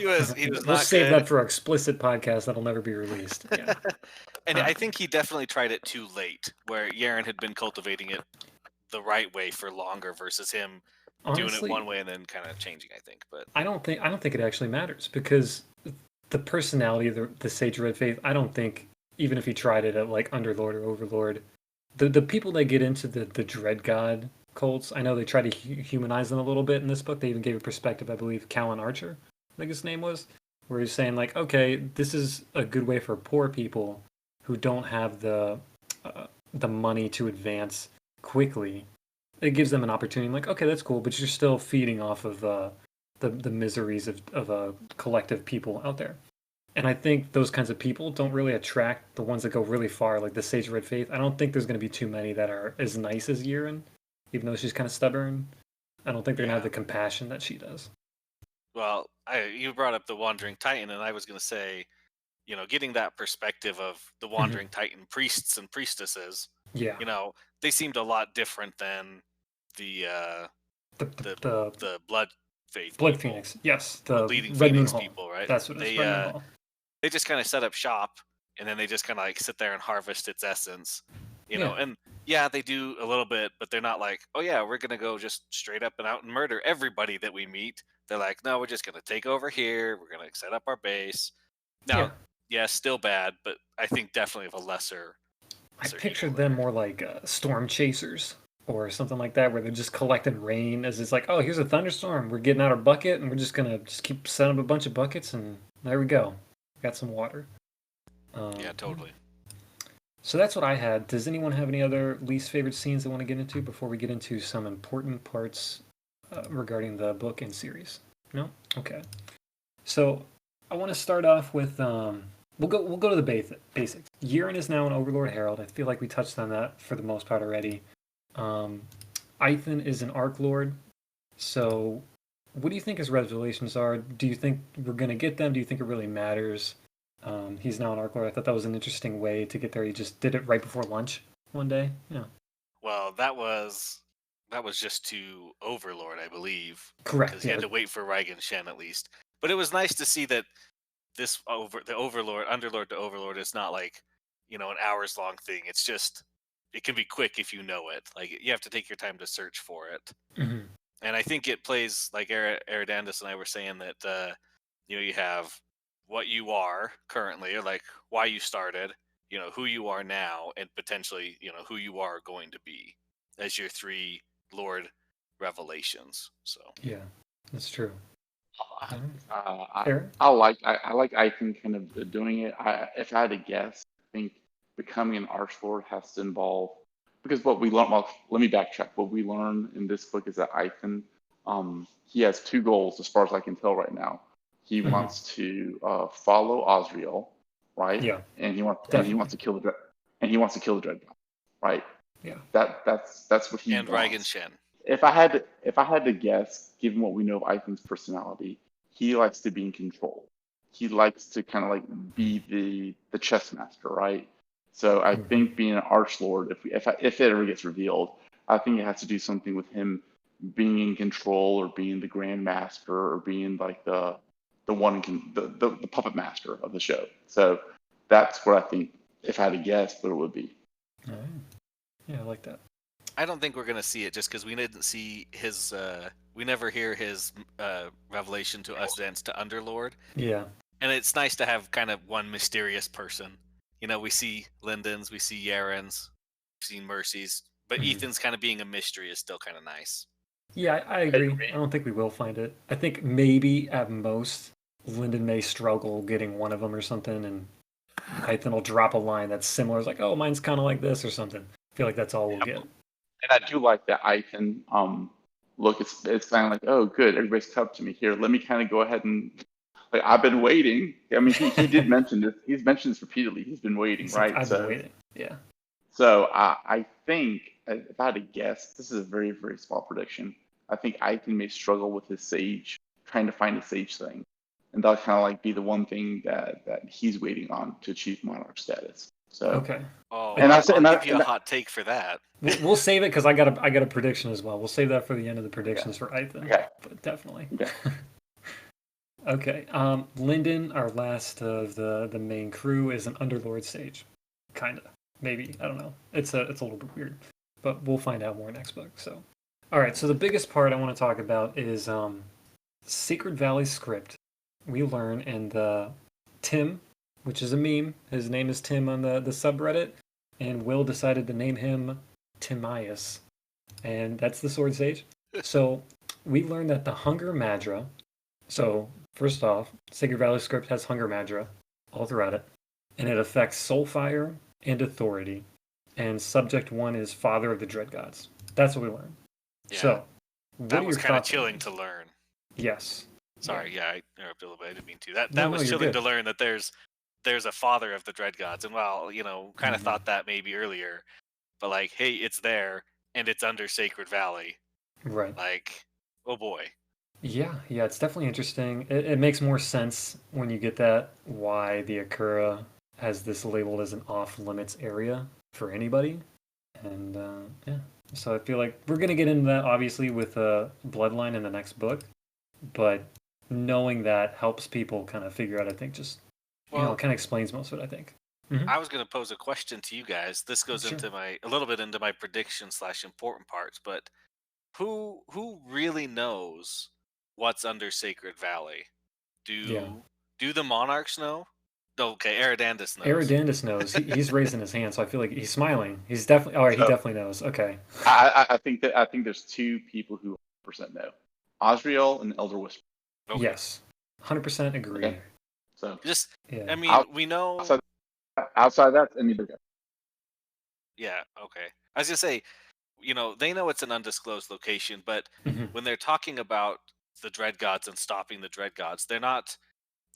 was
we'll
not
save
good.
that for an explicit podcast that'll never be released. Yeah.
And I think he definitely tried it too late, where Yeren had been cultivating it the right way for longer versus him doing it one way and then kind of changing, I think. But
I don't think it actually matters, because the personality of the Sage of Red Faith, I don't think, even if he tried it at like Underlord or Overlord, the people that get into the Dread God cults, I know they try to humanize them a little bit in this book. They even gave a perspective, I believe, Callan Archer, I think his name was, where he's saying like, okay, this is a good way for poor people who don't have the money to advance quickly. It gives them an opportunity. I'm like, okay, that's cool, but you're still feeding off of the miseries of a collective people out there. And I think those kinds of people don't really attract the ones that go really far, like the Sage of Red Faith. I don't think there's going to be too many that are as nice as Yeren, even though she's kind of stubborn. I don't think they're going to have the compassion that she does.
Well, you brought up the Wandering Titan, and I was going to say, getting that perspective of the Wandering Titan priests and priestesses, they seemed a lot different than the Blood Faith
Blood
people.
Phoenix, yes. The
leading
Red
Phoenix
Moon
people, right?
That's what it is, Red Moon Hall.
They just kind of set up shop, and then they just kind of like sit there and harvest its essence, know. And they do a little bit, but they're not like, oh yeah, we're gonna go just straight up and out and murder everybody that we meet. They're like, no, we're just gonna take over here. We're gonna set up our base. Now, still bad, but I think definitely of a lesser.
I pictured them more like storm chasers or something like that, where they're just collecting rain. As it's like, oh, here's a thunderstorm. We're getting out our bucket, and we're just gonna keep setting up a bunch of buckets, and there we go. Got some water.
Yeah, totally.
So that's what I had. Does anyone have any other least favorite scenes they want to get into before we get into some important parts regarding the book and series? No? Okay. So I want to start off with we'll go to the basics. Yeren is now an Overlord Herald. I feel like we touched on that for the most part already. Ithan is an Arc Lord. So what do you think his revelations are? Do you think we're going to get them? Do you think it really matters? He's now an Arc Lord. I thought that was an interesting way to get there. He just did it right before lunch one day. Yeah.
Well, that was just to Overlord, I believe.
Correct.
Because he had to wait for Raigan Shen at least. But it was nice to see that the Overlord, Underlord to Overlord is not like, an hours long thing. It's just, it can be quick if you know it. Like, you have to take your time to search for it.
Mm-hmm.
And I think it plays, like Eridandus and I were saying, that, you have what you are currently, or like why you started, who you are now, and potentially, who you are going to be as your 3 Lord revelations. So
yeah, that's true.
I like Ithan kind of doing it. If I had to guess, I think becoming an Archlord has to involve, because what we learn. Well, let me backtrack. What we learn in this book is that Ithan, he has 2 goals as far as I can tell right now. He wants to follow Osriel, right?
Yeah.
And he wants to kill the Dread God, right?
Yeah.
That's what he
and
wants.
Raigan Shen.
If I had to guess, given what we know of Ithan's personality, he likes to be in control. he likes to kind of like be the chess master, right? So I think being an archlord, if it ever gets revealed, I think it has to do something with him being in control or being the grand master or being like the puppet master of the show. So that's what I think, if I had to guess, what it would be.
All right. Yeah, I like that.
I don't think we're gonna see it just because we didn't see his. We never hear his revelation to us dance to Underlord,
Yeah.
and it's nice to have kind of one mysterious person. You know, we see Lyndon's, we see Yaren's, we see Mercy's, but Ethan's kind of being a mystery is still kind of nice.
Yeah, I agree. I don't think we will find it. I think maybe at most Lyndon may struggle getting one of them or something, and Python will drop a line that's similar. It's like, oh, mine's kind of like this or something. I feel like that's all we'll get.
And I do like that Ethan look. It's kind of like, oh, good, everybody's come to me here. Let me kind of go ahead and like I've been waiting. I mean, he did mention this. He's mentioned this repeatedly. He's been waiting, right?
I've been waiting. Yeah.
So I think, if I had to guess, this is a very, very small prediction. I think Ethan may struggle with his sage, trying to find a sage thing. And that'll kind of like be the one thing that he's waiting on to achieve monarch status. So
Okay.
Oh,
And
I'll
I-
give you a hot take for that.
We'll save it because I got a prediction as well. We'll save that for the end of the predictions for Ethan.
Okay.
But definitely.
Okay.
Okay. Lyndon, our last of the main crew, is an Underlord sage. Kinda. Maybe. I don't know. It's a little bit weird. But we'll find out more next book. So alright, so the biggest part I want to talk about is Sacred Valley script. We learn in the Tim, which is a meme. His name is Tim on the subreddit, and Will decided to name him Timaeus, and that's the Sword Sage. So we learned that the Hunger Madra. So first off, Sacred Valley script has Hunger Madra all throughout it, and it affects Soulfire and Authority. And subject 1 is Father of the Dread Gods. That's what we learned.
Yeah.
So what
That
are
was
your
kind of
thoughts on
chilling
this?
to learn.
Yes.
Sorry, yeah, I interrupted a little bit. I didn't mean to. That
No,
was
you're
chilling
good.
to learn that there's a father of the Dread Gods, and while kind of thought that maybe earlier, but like, hey, it's there and it's under Sacred Valley.
Right.
Like, oh boy.
Yeah, it's definitely interesting. It makes more sense when you get that why the Akura has this labeled as an off-limits area for anybody. And yeah, so I feel like we're going to get into that obviously with Bloodline in the next book, but knowing that helps people kind of figure out, I think, just, it kind of explains most of it, I think.
I was going to pose a question to you guys. This goes
Sure.
into a little bit into my prediction / important parts, but who really knows what's under Sacred Valley? Do the monarchs know? Okay, Eridandus knows.
Eridandus knows. He's raising his hand, so I feel like he's smiling. He's definitely, all right, he definitely knows. Okay.
I think there's two people who 100% know, Osriel and Elder Whisper.
Okay. Yes, 100% agree.
Okay. So
yeah.
I mean, we know.
Outside that, anybody.
Yeah. Okay. I was gonna say, they know it's an undisclosed location, but when they're talking about the Dread Gods and stopping the Dread Gods, they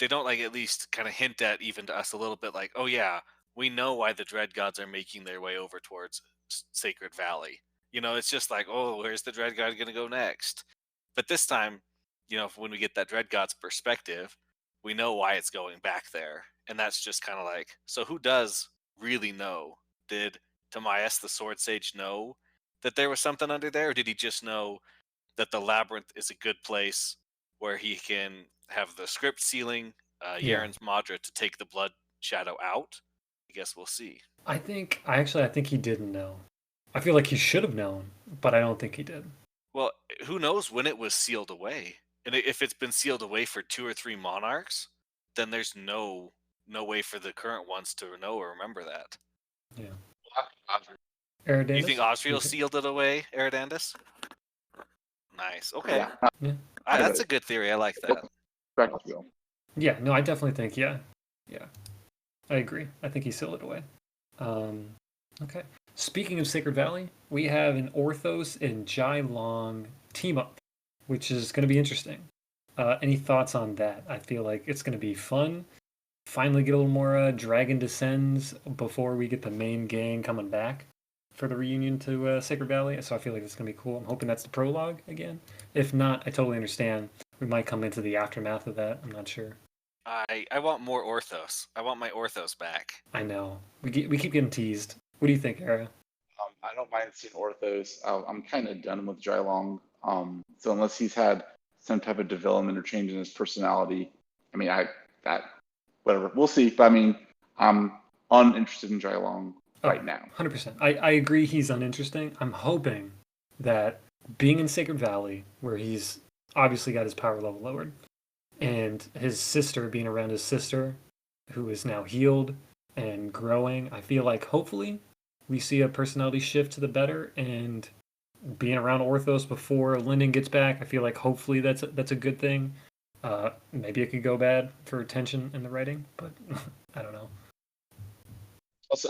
don't like at least kind of hint at even to us a little bit like, oh yeah, we know why the Dread Gods are making their way over towards Sacred Valley. It's just like, oh, where's the Dread God gonna go next? But this time, when we get that Dread God's perspective, we know why it's going back there, and that's just kind of like, so who does really know? Did Timaeus the Sword Sage know that there was something under there, or did he just know that the labyrinth is a good place where he can have the script sealing Yaren's Madra to take the blood shadow out? I guess we'll see.
I think he didn't know. I feel like he should have known, but I don't think he did.
Well, who knows when it was sealed away? And if it's been sealed away for 2 or 3 monarchs, then there's no way for the current ones to know or remember that.
Yeah.
Eridandus? You think Osriel sealed it away, Eridandus? Nice. Okay.
Yeah.
That's a good theory. I like that.
Yeah, no, I definitely think, yeah. I agree. I think he sealed it away. Okay. Speaking of Sacred Valley, we have an Orthos and Jai Long team up, which is going to be interesting. Any thoughts on that? I feel like it's going to be fun. Finally get a little more Dragon Descends before we get the main gang coming back for the reunion to Sacred Valley. So I feel like it's going to be cool. I'm hoping that's the prologue again. If not, I totally understand. We might come into the aftermath of that. I'm not sure.
I want more Orthos. I want my Orthos back.
I know. We keep getting teased. What do you think, Era?
I don't mind seeing Orthos. I'm kind of done with Jylong. So unless he's had some type of development or change in his personality, I mean, that whatever. We'll see. But I mean, I'm uninterested in Jylong right now.
100%. I agree he's uninteresting. I'm hoping that being in Sacred Valley, where he's obviously got his power level lowered, and his sister being around his sister, who is now healed and growing, I feel like hopefully we see a personality shift to the better. And being around Orthos before Lyndon gets back, I feel like hopefully that's a good thing. Maybe it could go bad for tension in the writing, but I don't know.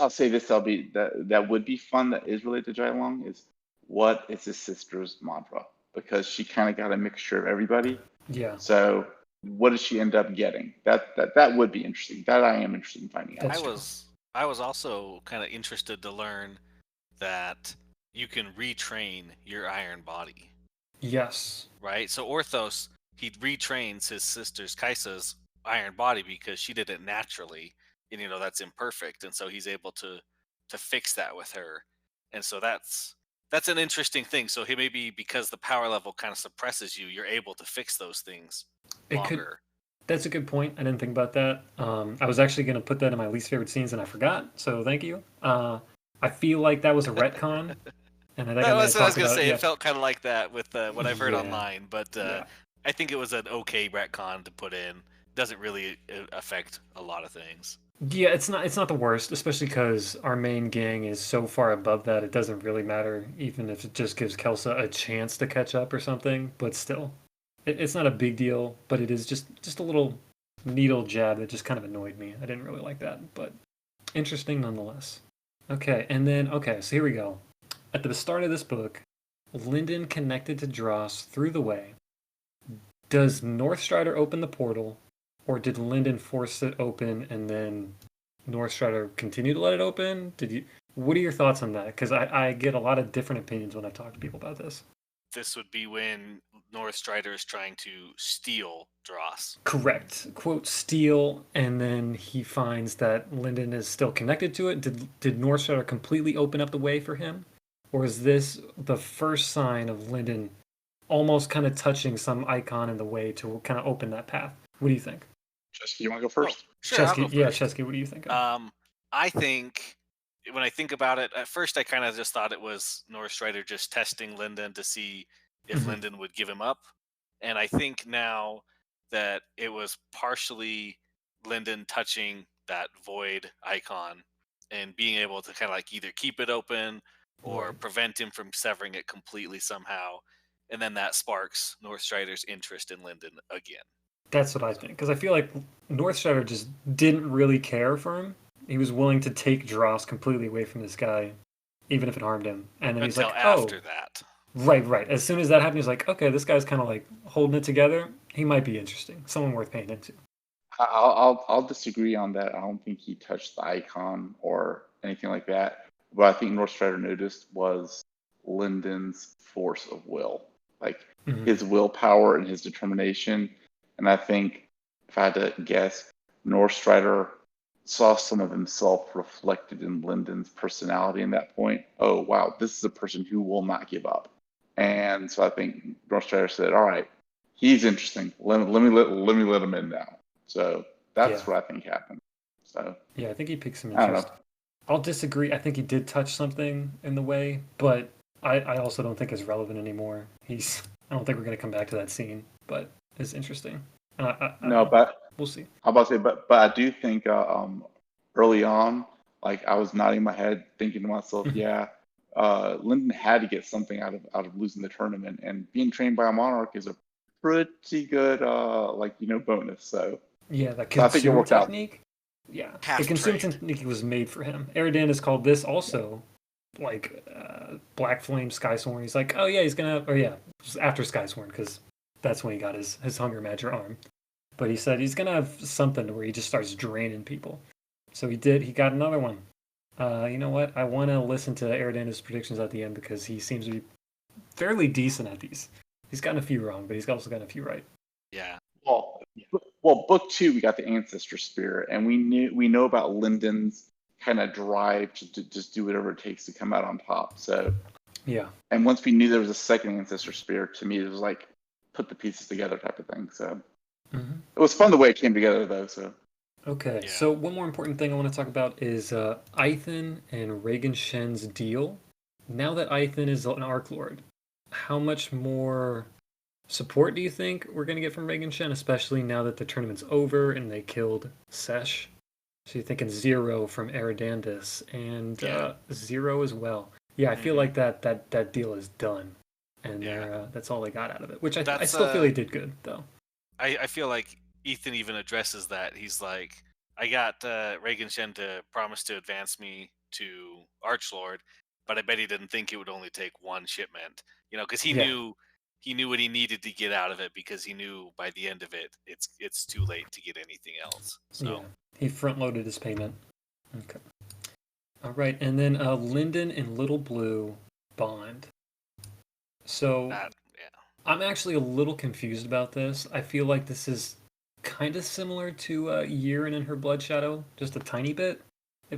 I'll say this: that would be fun. That is related to Jylong. Is what is his sister's mantra? Because she kind of got a mixture of everybody.
Yeah.
So what does she end up getting? That would be interesting. That I am interested in finding out.
I was also kind of interested to learn that you can retrain your iron body.
Yes.
Right? So Orthos, he retrains his sister's Kaisa's iron body because she did it naturally, and that's imperfect, and so he's able to fix that with her. And so that's an interesting thing. So he maybe, because the power level kind of suppresses you, you're able to fix those things longer.
That's a good point. I didn't think about that. I was actually going to put that in my least favorite scenes, and I forgot. So thank you. I feel like that was a retcon, and I think
That's what I was going to say.
Yeah.
It felt kind of like that with what I've heard online, but I think it was an okay retcon to put in. Doesn't really affect a lot of things.
Yeah, it's not the worst, especially because our main gang is so far above that it doesn't really matter, even if it just gives Kelsa a chance to catch up or something. But still, it's not a big deal. But it is just a little needle jab that just kind of annoyed me. I didn't really like that, but interesting nonetheless. Okay, so here we go. At the start of this book, Lyndon connected to Dross through the way. Does Northstrider open the portal, or did Lyndon force it open and then Northstrider continue to let it open? What are your thoughts on that? Because I get a lot of different opinions when I talk to people about this.
This would be when Northstrider is trying to steal Dross.
Correct. Quote, steal, and then he finds that Lyndon is still connected to it. Did Northstrider completely open up the way for him? Or is this the first sign of Lyndon almost kind of touching some icon in the way to kind of open that path? What do you think?
Chesky, you want to go first?
Sure,
Chesky,
I'll go first.
Yeah, Chesky, what do you think?
I think when I think about it, at first I kind of just thought it was Northstrider just testing Lyndon to see if Lyndon would give him up. And I think now that it was partially Lyndon touching that void icon and being able to kind of like either keep it open or prevent him from severing it completely somehow. And then that sparks Northstrider's interest in Lyndon again.
That's what I think. Because I feel like Northstrider just didn't really care for him. He was willing to take Dross completely away from this guy, even if it harmed him. And then he's like,
after that.
Right. As soon as that happened, he's like, okay, this guy's kind of like holding it together. He might be interesting. Someone worth paying into.
I'll disagree on that. I don't think he touched the icon or anything like that. What I think Northstrider noticed was Lyndon's force of will, like his willpower and his determination. And I think, if I had to guess, Northstrider saw some of himself reflected in Lyndon's personality in that point. Oh, wow, this is a person who will not give up. And so I think Northstrider said, all right, he's interesting. Let me let him in now. So that's what I think happened. So
yeah, I think he picked some interest. I'll disagree. I think he did touch something in the way, but I also don't think it's relevant anymore. I don't think we're going to come back to that scene, but it's interesting.
But
we'll see.
How about to say, but I do think early on, like I was nodding my head, thinking to myself, Lyndon had to get something out of losing the tournament, and being trained by a Monarch is a pretty good bonus. So
yeah, that
I think it worked
technique. Out. Yeah,
the
consume technique was made for him. Eridan has called this also like Black Flame Skysworn. He's like, oh yeah, he's gonna, after Skysworn, because that's when he got his Hunger Magic arm. But he said he's gonna have something where he just starts draining people. So he did. He got another one. You know what? I want to listen to Eridan's predictions at the end because he seems to be fairly decent at these. He's gotten a few wrong, but he's also gotten a few right.
Yeah.
Well, well, book 2 we got the ancestor spirit, and we know about Lyndon's kind of drive to just do whatever it takes to come out on top. So
Yeah.
and once we knew there was a second ancestor spirit, to me it was like put the pieces together type of thing. So it was fun the way it came together though. So
Okay,
Yeah.
so one more important thing I want to talk about is Eithan and Reagan Shen's deal. Now that Eithan is an Arc Lord, how much more support do you think we're going to get from Reagan Shen, especially now that the tournament's over and they killed Sesh? So you're thinking 0 from Eridandus and
Yeah.
0 as well. Yeah, I feel like that deal is done, and that's all they got out of it. Which I
That's,
still feel he did good though.
I feel like Ethan even addresses that. He's like, I got Reagan Shen to promise to advance me to Archlord, but I bet he didn't think it would only take one shipment. Because he
Yeah.
knew what he needed to get out of it, because he knew by the end of it, it's too late to get anything else. So
Yeah, he front loaded his payment. Okay. All right, and then Lyndon and Little Blue bond. So
yeah.
I'm actually a little confused about this. I feel like this is kind of similar to Yiren and her Blood Shadow, just a tiny bit.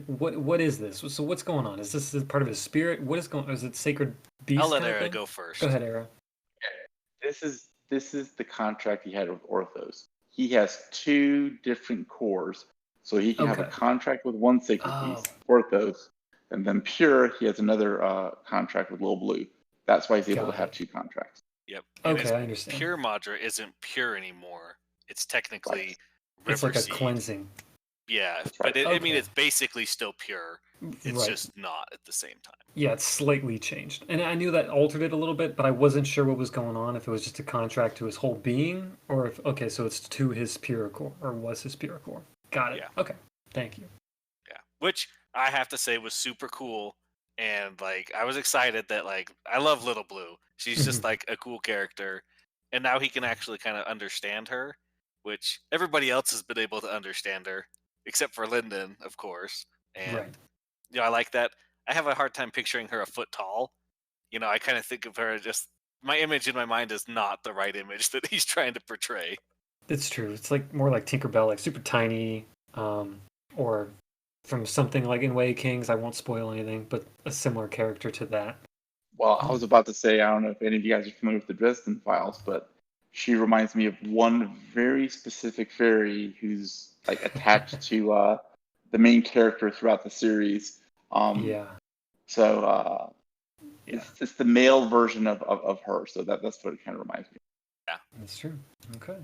What is this? So what's going on? Is this part of his spirit? What is going? Is it sacred beast?
I'll let
kind of
Era
thing?
go first.
Go ahead, Era.
this is the contract he had with Orthos. He has 2 different cores, so he can have a
Okay.
contract with one sacred beast, Orthos, and then Pure he has another contract with Lil Blue. That's why he's able to
Got
have
it.
2 contracts.
Yep. And his
Okay, I understand.
Pure Madra isn't pure anymore. It's technically
It's
River
like a
Seed.
cleansing.
Yeah,
That's
but
right.
I mean,
Okay.
it's basically still pure. It's
Right.
just not at the same time.
Yeah, it's slightly changed. And I knew that altered it a little bit, but I wasn't sure what was going on, if it was just a contract to his whole being, or if, okay, so it's to his pure core, or was his pure core. Got it.
Yeah.
Okay, thank you.
Yeah, which I have to say was super cool. And like, I was excited that, like, I love Little Blue. She's just like a cool character. And now he can actually kind of understand her, which everybody else has been able to understand her, except for Lyndon, of course. And
Right.
I like that. I have a hard time picturing her a foot tall. I kind of think of her just, my image in my mind is not the right image that he's trying to portray.
It's true. It's like more like Tinkerbell, like super tiny, or from something like in Way Kings. I won't spoil anything, but a similar character to that.
Well, I was about to say, I don't know if any of you guys are familiar with the Dresden Files, but she reminds me of one very specific fairy who's like attached to the main character throughout the series.
Yeah.
So it's the male version of her. So that's what it kind of reminds me.
Yeah,
That's true. Okay.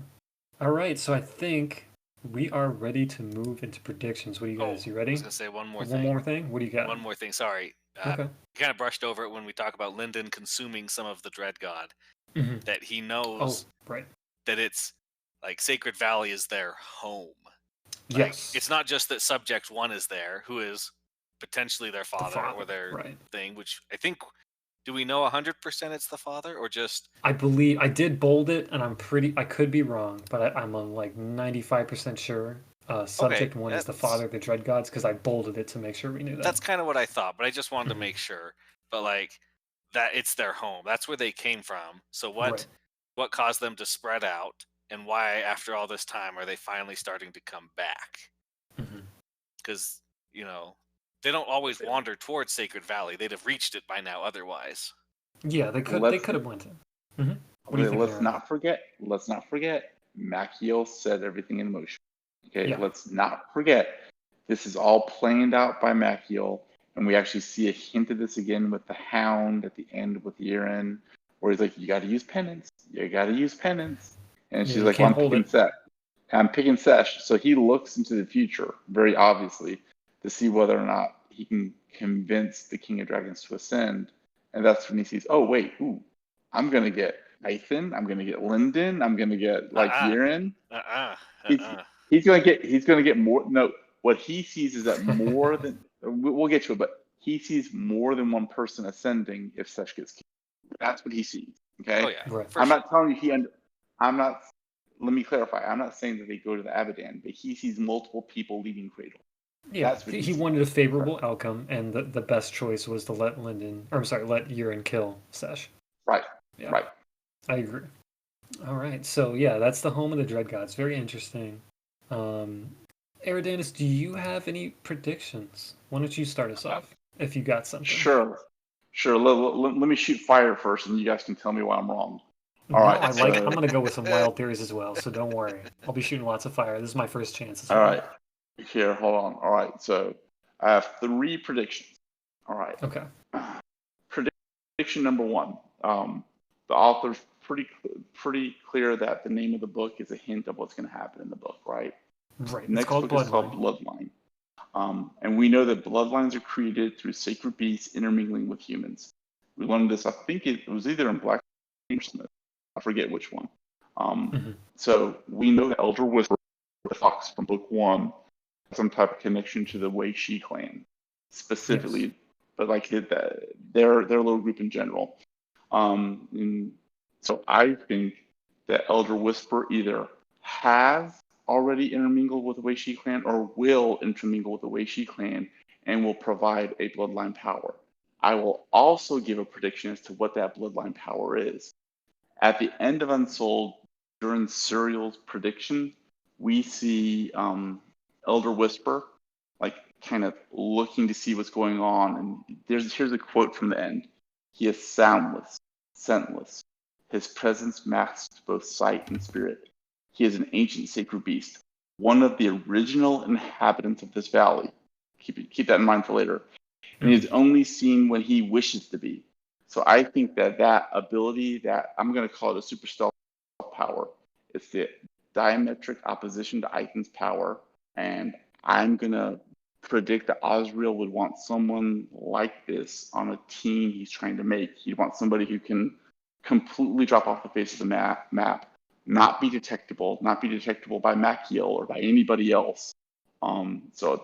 All right. So I think we are ready to move into predictions. What do you guys? You
I
ready?
was going to say one more
One
thing.
more thing. What do you got?
One more thing. Sorry.
Okay.
We kind of brushed over it when we talk about Lyndon consuming some of the Dread God.
Mhm.
That he knows
right.
that it's like Sacred Valley is their home.
Yes.
It's not just that Subject 1 is there, who is potentially their father or their thing, which I think, do we know 100% it's the father, or just...
I believe, I did bold it, and I could be wrong, but I'm like 95% sure. Subject 1 is the father of the Dread Gods, because I bolded it to make sure we knew that.
That's kind of what I thought, but I just wanted to make sure. But like, that it's their home. That's where they came from. So what caused them to spread out, and why after all this time are they finally starting to come back? Because they don't always wander towards Sacred Valley. They'd have reached it by now otherwise.
Yeah, they could have went in. What do you think,
let's not forget Machiel set everything in motion. Okay, let's not forget this is all planned out by Machiel, and we actually see a hint of this again with the Hound at the end with Yiren, where he's like, "You got to use penance. You got to use penance," and she's like, "Well, I'm picking Sesh." So he looks into the future very obviously to see whether or not he can convince the King of Dragons to ascend, and that's when he sees, "Oh wait, I'm gonna get Eithan, I'm gonna get Lyndon, I'm gonna get like Yiren." He's gonna get more. No, what he sees is that more than we'll get to it, but he sees more than one person ascending if Sesh gets killed. That's what he sees. Okay.
Oh yeah.
I'm not telling you I'm not. Let me clarify. I'm not saying that they go to the Abaddon, but he sees multiple people leaving Cradle.
Yeah, that's what he wanted a favorable outcome, and the best choice was to let Yiren kill Sesh.
Right.
Yeah.
Right.
I agree. All right. So yeah, that's the home of the Dread Gods. Very interesting. Um, Eridanus, do you have any predictions? Why don't you start us off if you got something?
Sure, sure. Let me shoot fire first, and you guys can tell me why I'm wrong. All
No,
right,
I'm
so
gonna go with some wild theories as well, so don't worry. I'll be shooting lots of fire. This is my first chance as
all
well.
right, here, hold on. All right, so I have three predictions. All right,
Okay.
prediction number one. The author's pretty clear that the name of the book is a hint of what's going to happen in the book, right?
Right.
The
It's
next
called
book is called
Bloodline.
Bloodline. And we know that bloodlines are created through sacred beasts intermingling with humans. We learned this, I think it was either in Black or Smith. I forget which one.
Hmm.
So we know that Elder Whisper, the fox from book one, has some type of connection to the Wei Shi clan,
Yes.
specifically, but like their little group in general. And so I think that Elder Whisper either has already intermingled with the Wei Shi clan or will intermingle with the Wei Shi clan and will provide a bloodline power. I will also give a prediction as to what that bloodline power is. At the end of Unsold, during Serial's prediction, we see Elder Whisper, like kind of looking to see what's going on. And here's a quote from the end. He is soundless, scentless. His presence masks both sight and spirit. He is an ancient sacred beast, one of the original inhabitants of this valley. Keep that in mind for later. And he
Hmm.
is only seen when he wishes to be. So I think that ability, that I'm going to call it a super stealth power, it's the diametric opposition to Eichen's power. And I'm going to predict that Osriel would want someone like this on a team he's trying to make. He'd want somebody who can completely drop off the face of the map, not be detectable by Machiel or by anybody else. So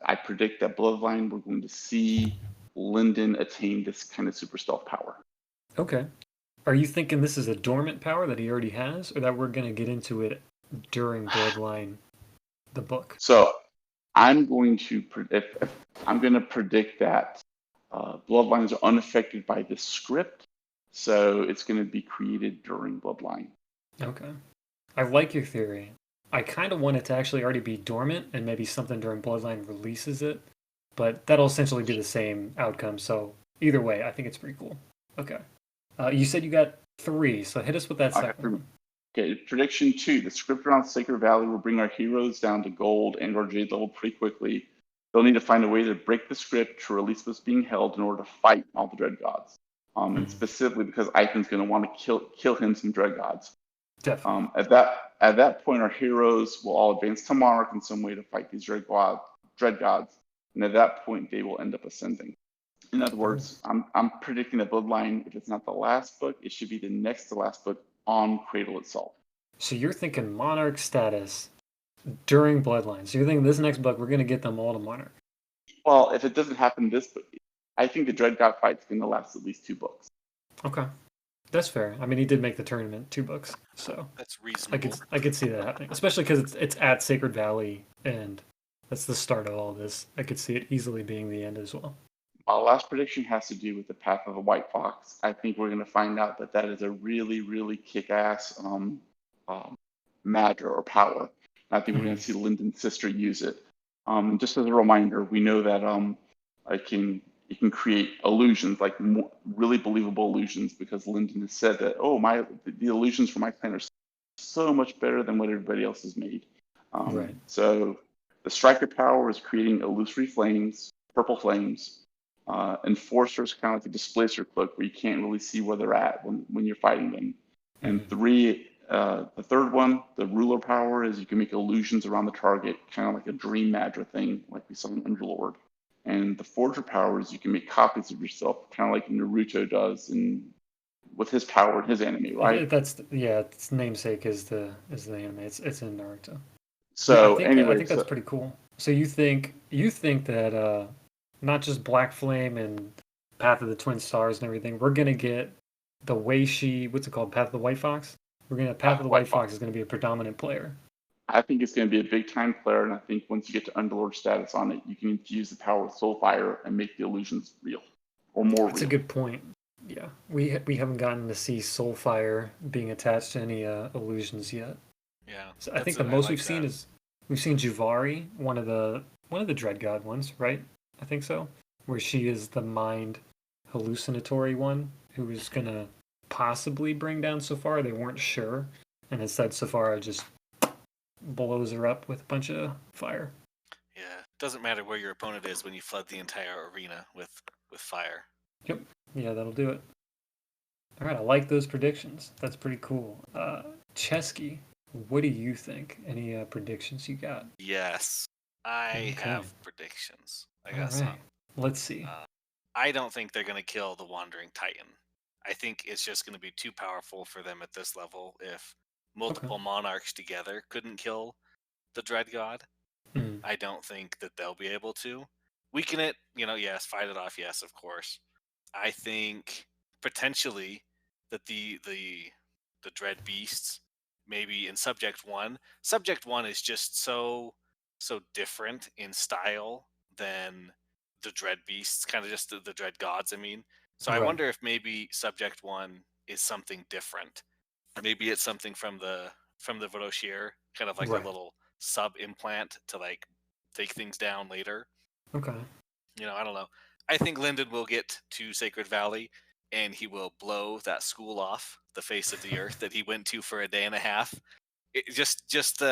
I predict that Bloodline, we're going to see Lyndon attain this kind of super stealth power.
Okay. Are you thinking this is a dormant power that he already has, or that we're gonna get into it during Bloodline, the book?
So I'm going to if I'm going to predict that Bloodlines are unaffected by the script, so it's going to be created during Bloodline.
Okay. I like your theory. I kind of want it to actually already be dormant, and maybe something during Bloodline releases it, but that'll essentially be the same outcome. So either way, I think it's pretty cool. Okay. You said you got three, so hit us with that
I have
second
to,
one.
okay, prediction two: the script around Sacred Valley will bring our heroes down to gold and or jade level pretty quickly. They'll need to find a way to break the script to release what's being held in order to fight all the Dread Gods. And
Hmm.
specifically because Eichen's going to want to kill him some Dread Gods.
Definitely.
At that point, our heroes will all advance to Monarch in some way to fight these Dread Gods, and at that point, they will end up ascending. In other
Oh.
words, I'm predicting that Bloodline, if it's not the last book, it should be the next to last book on Cradle itself.
So you're thinking Monarch status during Bloodline. So you're thinking this next book, we're going to get them all to Monarch.
Well, if it doesn't happen this book, I think the Dread God fight's going to last at least 2 books.
Okay. That's fair. I mean, he did make the tournament 2 books, so
That's reasonable.
I could see that happening, especially because it's at Sacred Valley, and that's the start of all this. I could see it easily being the end as well.
My last prediction has to do with the Path of the White Fox. I think we're going to find out that is a really, really kick-ass um, matter or power. And I think we're going to
Hmm.
see Lyndon's sister use it. Just as a reminder, we know that it can create illusions, like really believable illusions, because Lyndon has said that, oh, the illusions for my clan are so much better than what everybody else has made.
Right.
So the striker power is creating illusory flames, purple flames. Enforcer is kind of like the displacer cloak, where you can't really see where they're at when you're fighting them. And
Hmm.
the third one, the ruler power, is you can make illusions around the target, kind of like a dream matter thing, like we saw in Underlord. And the forger power is you can make copies of yourself, kind of like Naruto does, and with his power in his anime, right?
That's yeah. Its namesake is the anime. It's in Naruto. Yeah,
So
I
anyway,
think that's
so
pretty cool. So you think that not just Black Flame and Path of the Twin Stars and everything, we're gonna get the Wei Shi, what's it called, Path of the White Fox? We're gonna Path of the
White
White Fox
Fox.
is gonna be a predominant player.
I think it's going to be a big time player, and I think once you get to Underlord status on it, you can use the power of Soulfire and make the illusions real or more
That's a
real.
good point. Yeah, we haven't gotten to see Soulfire being attached to any illusions yet.
Yeah,
So I think
that's
the
I
most
like
we've seen
that.
is we've seen Juvari, one of the Dread God ones, right? I think so, where she is the mind hallucinatory one who is
Mhm.
gonna possibly bring down Safara. They weren't sure, and instead Safara just blows her up with a bunch of fire.
Yeah, doesn't matter where your opponent is when you flood the entire arena with fire.
Yep. Yeah, that'll do it. All right, I like those predictions. That's pretty cool. Chesky, what do you think? Any predictions you got?
Yes, I
Okay.
have predictions. I
All
got some.
right. Let's see.
Uh, I don't think they're going to kill the Wandering Titan. I think it's just going to be too powerful for them at this level if
Okay.
multiple monarchs together couldn't kill the Dread God.
Mm,
I don't think that they'll be able to. Weaken it, yes, fight it off, yes, of course. I think potentially that the Dread Beasts, maybe in Subject 1. Subject 1 is just so different in style than the Dread Beasts, kind of just the Dread Gods, I mean. So I
right.
wonder if maybe Subject 1 is something different. Maybe it's something from the Vodoshir, kind of like a
Right.
little sub implant to like take things down later.
Okay.
I don't know. I think Lyndon will get to Sacred Valley and he will blow that school off the face of the earth that he went to for a day and a half. Just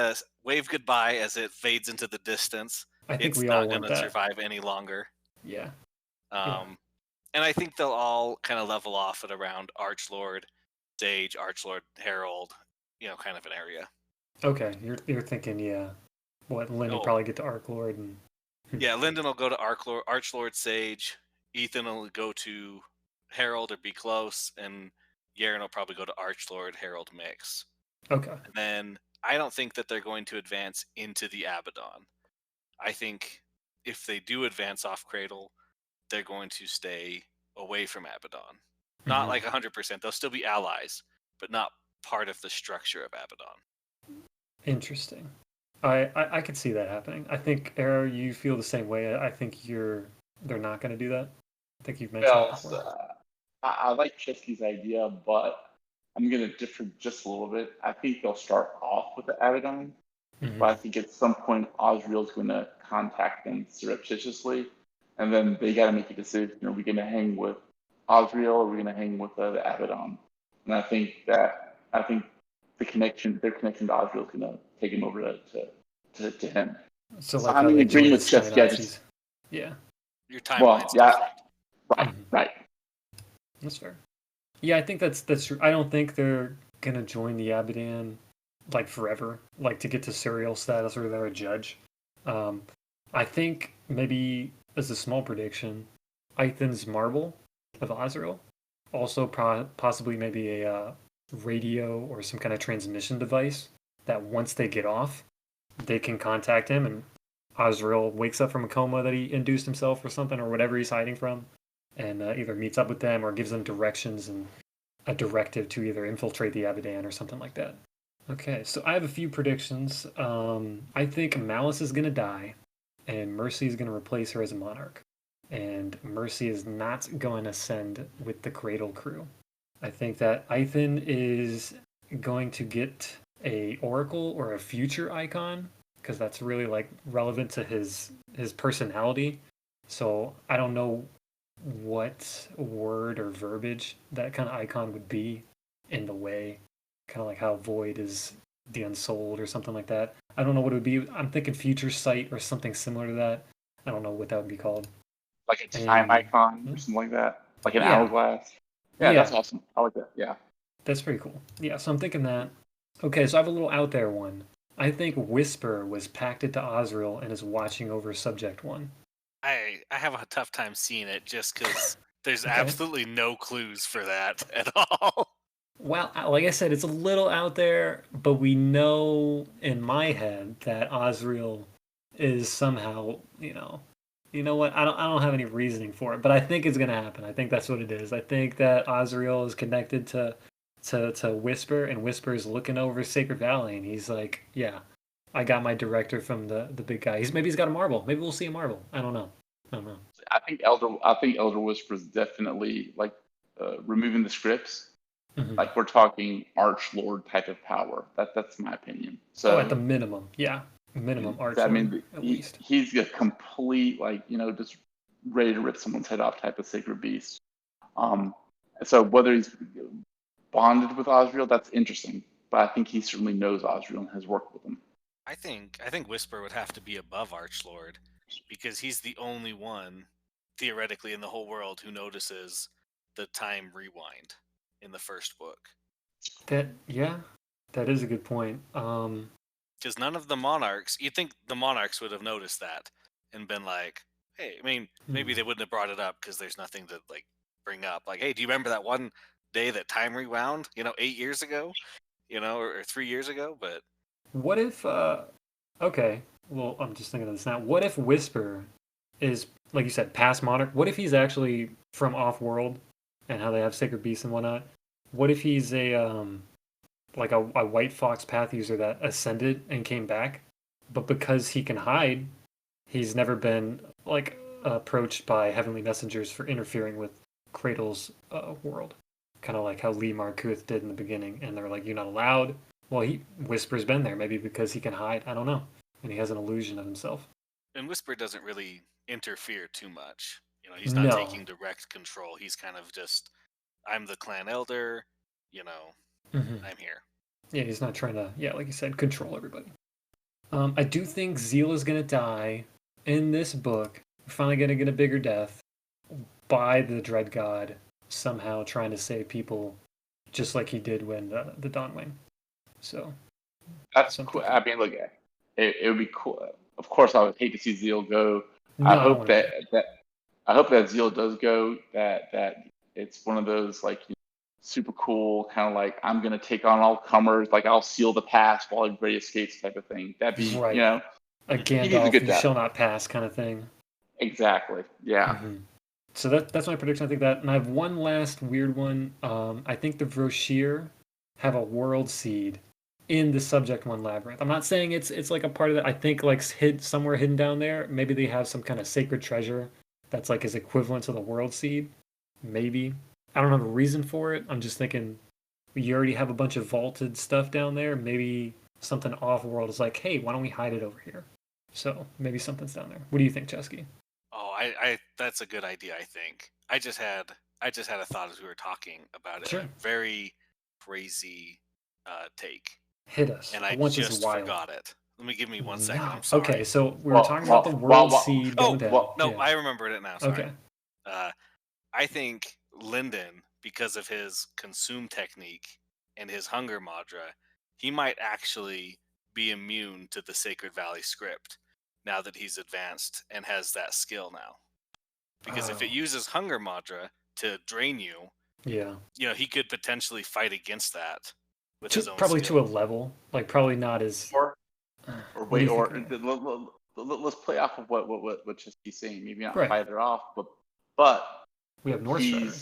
wave goodbye as it fades into the distance.
I think
It's
we all
not going
want
to
that.
survive any longer.
Yeah. Yeah.
Um, and I think they'll all kind of level off at around Archlord, Sage, Archlord, Herald, kind of an area.
Okay. You're thinking, yeah. What Lynn will
Oh,
probably get to Arc Lord and
yeah, Lyndon will go to Archlord Sage. Ethan will go to Herald or be close, and Yaren will probably go to Archlord Herald mix.
okay.
And then I don't think that they're going to advance into the Abaddon. I think if they do advance off Cradle, they're going to stay away from Abaddon. Not
Mm-hmm.
like 100%. They'll still be allies, but not part of the structure of Abaddon.
Interesting. I could see that happening. I think Arrow, you feel the same way. I think they're not going to do that. I think you've mentioned that
Well,
before.
I like Chesky's idea, but I'm going to differ just a little bit. I think they'll start off with the Abaddon, but I
Mm-hmm.
think at some point Osriel's going to contact them surreptitiously, and then they got to make a decision: are we going to hang with Osriel or are we going to hang with the Abaddon? And I think their connection to Osriel is going to take him over to him.
So
So
like
I'm
how
in
they joined
agreement
the
with
Sky
Chesky. I just
Nazis. Yeah.
Your
well,
timeline's
yeah,
different.
right,
Mm-hmm.
right.
That's fair. Yeah, I think that's true. I don't think they're gonna join the Abaddon like forever, like to get to serial status or they're a judge. Um, I think maybe as a small prediction, Ithan's Marble of Azrael, also possibly maybe a radio or some kind of transmission device that once they get off, they can contact him and Azrael wakes up from a coma that he induced himself or something or whatever he's hiding from, and either meets up with them or gives them directions and a directive to either infiltrate the Abaddon or something like that. Okay, so I have a few predictions. I think Malice is going to die, and Mercy is going to replace her as a monarch. And Mercy is not going to send with the Cradle crew. I think that Ithan is going to get a Oracle or a future icon because that's really like relevant to his personality. So I don't know what word or verbiage that kind of icon would be in the way, kind of like how Void is the Unsouled or something like that. I don't know what it would be. I'm thinking Future Sight or something similar to that. I don't know what that would be called.
Like a time
And
icon or something like that, like an
yeah,
hourglass. Yeah, that's
yeah,
awesome. I like that. Yeah.
that's pretty cool. Yeah, so I'm thinking that. Okay, so I have a little out there one. I think Whisper was pacted to Osriel and is watching over Subject One.
I have a tough time seeing it just because there's
Okay.
absolutely no clues for that at all.
Well, like I said, it's a little out there, but we know in my head that Osriel is somehow, you know what? I don't have any reasoning for it, but I think it's gonna happen. I think that's what it is. I think that Osriel is connected to Whisper, and Whisper is looking over Sacred Valley, and he's like, yeah, I got my director from the big guy. Maybe he's got a marble. Maybe we'll see a marble. I don't know. I don't know.
I think Elder Whisper is definitely like removing the scripts,
Mhm.
like we're talking Arch Lord type of power. That's my opinion.
Oh, at
So
the minimum, yeah, minimum
I
Archlord
mean,
at least.
he's a complete, like, just ready to rip someone's head off type of sacred beast. Um, so whether he's bonded with Osriel, that's interesting. But I think he certainly knows Osriel and has worked with him.
I think Whisper would have to be above Archlord because he's the only one theoretically in the whole world who notices the time rewind in the first book.
That is a good point.
Because none of the monarchs, you'd think the monarchs would have noticed that and been like, hey, I mean, maybe they wouldn't have brought it up because there's nothing to like bring up. Like, hey, do you remember that one day that time rewound? 8 years ago, or 3 years ago? But
What if? Okay, well, I'm just thinking of this now. What if Whisper is, like you said, past monarch? What if he's actually from off-world, and how they have sacred beasts and whatnot? What if he's like a white fox path user that ascended and came back, but because he can hide, he's never been like approached by heavenly messengers for interfering with Cradle's world, kind of like how Lee Markuth did in the beginning, and they're like, "You're not allowed." Well, he Whisper's been there, maybe because he can hide. I don't know, and he has an illusion of himself.
and Whisper doesn't really interfere too much. He's not
No.
taking direct control. He's kind of just, I'm the clan elder.
Hmm.
I'm here.
Yeah, he's not trying to, yeah, like you said, control everybody. I do think Zeal is gonna die in this book. We're finally gonna get a bigger death by the Dread God somehow trying to save people, just like he did when the Dawnwing. So
That's
something
cool. I mean, look, it would be cool. Of course, I would hate to see Zeal go. I
no, I don't
hope
want to.
that Zeal does go. That it's one of those, like, super cool, kind of like, I'm gonna take on all comers, like I'll seal the pass while everybody escapes type of thing. That'd be,
Right, a
he needs a
Gandalf,
good
you
death.
shall not pass kind of thing.
Exactly. Yeah.
Hmm. So that's my prediction. I think that, and I have one last weird one. I think the Vroshir have a world seed in the Subject One labyrinth. I'm not saying it's like a part of it. I think like hid somewhere hidden down there. Maybe they have some kind of sacred treasure that's like is equivalent to the world seed. Maybe I don't have a reason for it. I'm just thinking you already have a bunch of vaulted stuff down there. Maybe something off world is like, hey, why don't we hide it over here? So maybe something's down there. What do you think, Chesky?
Oh, I that's a good idea. I think I just had a thought as we were talking about it.
Sure.
A very crazy take,
Hit us.
and
I
I
want this
just
wild.
forgot it. Give me 1 second.
No.
I'm sorry.
Okay, so we were
Well,
talking about the
well,
world
well,
seed going down.
No,
Yeah.
I remembered it now. Sorry.
Okay.
Uh, I think Lyndon, because of his consume technique and his hunger madra, he might actually be immune to the Sacred Valley script now that he's advanced and has that skill now. Because if it
Oh,
uses hunger madra to drain you,
yeah.
he could potentially fight against that with his own
Probably to a
skill.
level, like probably not as.
or or
What do
wait,
you think,
or
Renee?
let's play off of what just he's saying. Maybe not
Right.
fight it off, but
We have North Strider.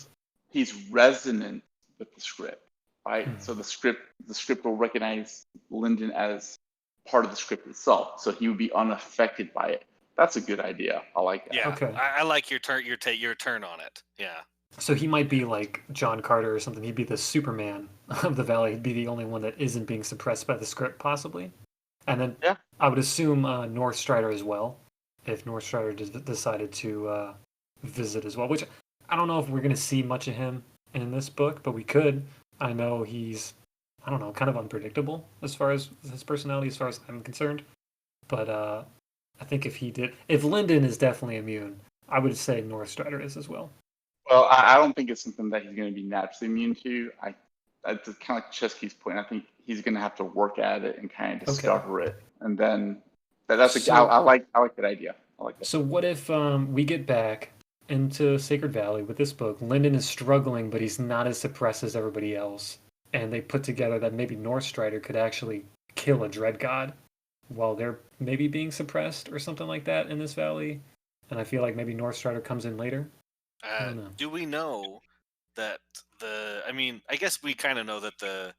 he's resonant with the script, right?
Hmm.
So the script will recognize Lyndon as part of the script itself, so he would be unaffected by it. That's a good idea. I like that.
Yeah,
Okay.
I like your turn. Your turn on it. Yeah.
So he might be like John Carter or something. He'd be the Superman of the Valley. He'd be the only one that isn't being suppressed by the script, possibly. And then
Yeah.
I would assume North Strider as well, if North Strider decided to visit as well. Which I don't know if we're going to see much of him in this book, but we could. I know he's, I don't know, kind of unpredictable as far as his personality, as far as I'm concerned. But I think if Lyndon is definitely immune, I would say North Strider is as well.
Well, I don't think it's something that he's going to be naturally immune to. That's kind of like Chesky's point. I think he's going to have to work at it and kind of
Okay.
discover it, and then that's a,
So,
I like that idea. I like that.
so what if we get back into Sacred Valley with this book? Lyndon is struggling, but he's not as suppressed as everybody else. And they put together that maybe North Strider could actually kill a Dread God while they're maybe being suppressed or something like that in this valley. And I feel like maybe North Strider comes in later. I don't know.
Do we know that I mean, I guess we kind of know that the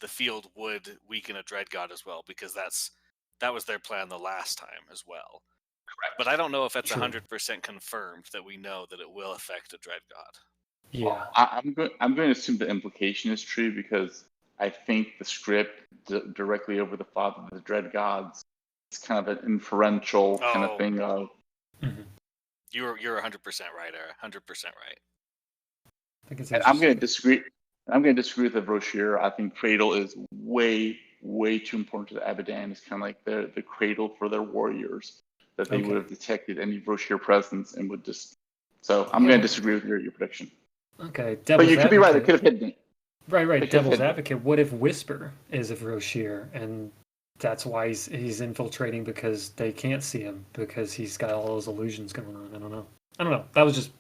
field would weaken a dread god as well because that was their plan the last time as well.
Correct.
But I don't know if that's
True.
100% confirmed that we know that it will affect a dread god.
Yeah.
I'm going to assume the implication is true because I think the script directly over the Father of the Dread Gods is kind of an inferential kind of
Oh,
thing of.
Mm-hmm.
you're 100% right, Era. 100% right.
I think it's
And I'm going
interesting.
to disagree. I'm going to disagree with the brochure. I think Cradle is way, way too important to the Abadan. It's kind of like the cradle for their warriors, that they would
Okay.
have detected any brochure presence and would just. So I'm going to
Yeah.
disagree with your prediction.
Okay.
But
Devil's
you could be right. They
advocate.
could have hidden it. They
Right.
could have
Devil's
hidden it.
advocate. What if Whisper is a Roshir, and that's why he's infiltrating because they can't see him because he's got all those illusions going on. I don't know. That was just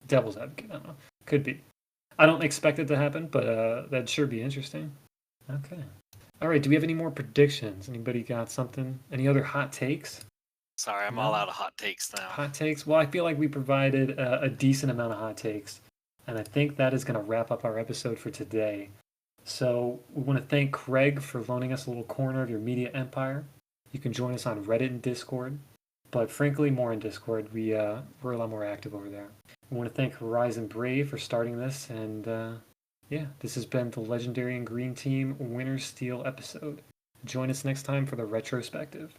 devil's advocate. I don't know. Could be. I don't expect it to happen, but that'd sure be interesting. Okay. All right. Do we have any more predictions? Anybody got something? Any other hot takes?
Sorry, I'm all
No?
out of hot takes now.
Hot takes? Well, I feel like we provided a decent amount of hot takes, and I think that is going to wrap up our episode for today. So we want to thank Craig for loaning us a little corner of your media empire. You can join us on Reddit and Discord, but frankly, more in Discord. We're a lot more active over there. We want to thank Horizon Brave for starting this, and yeah, this has been the Legendarium Green Team Wintersteel episode. Join us next time for the retrospective.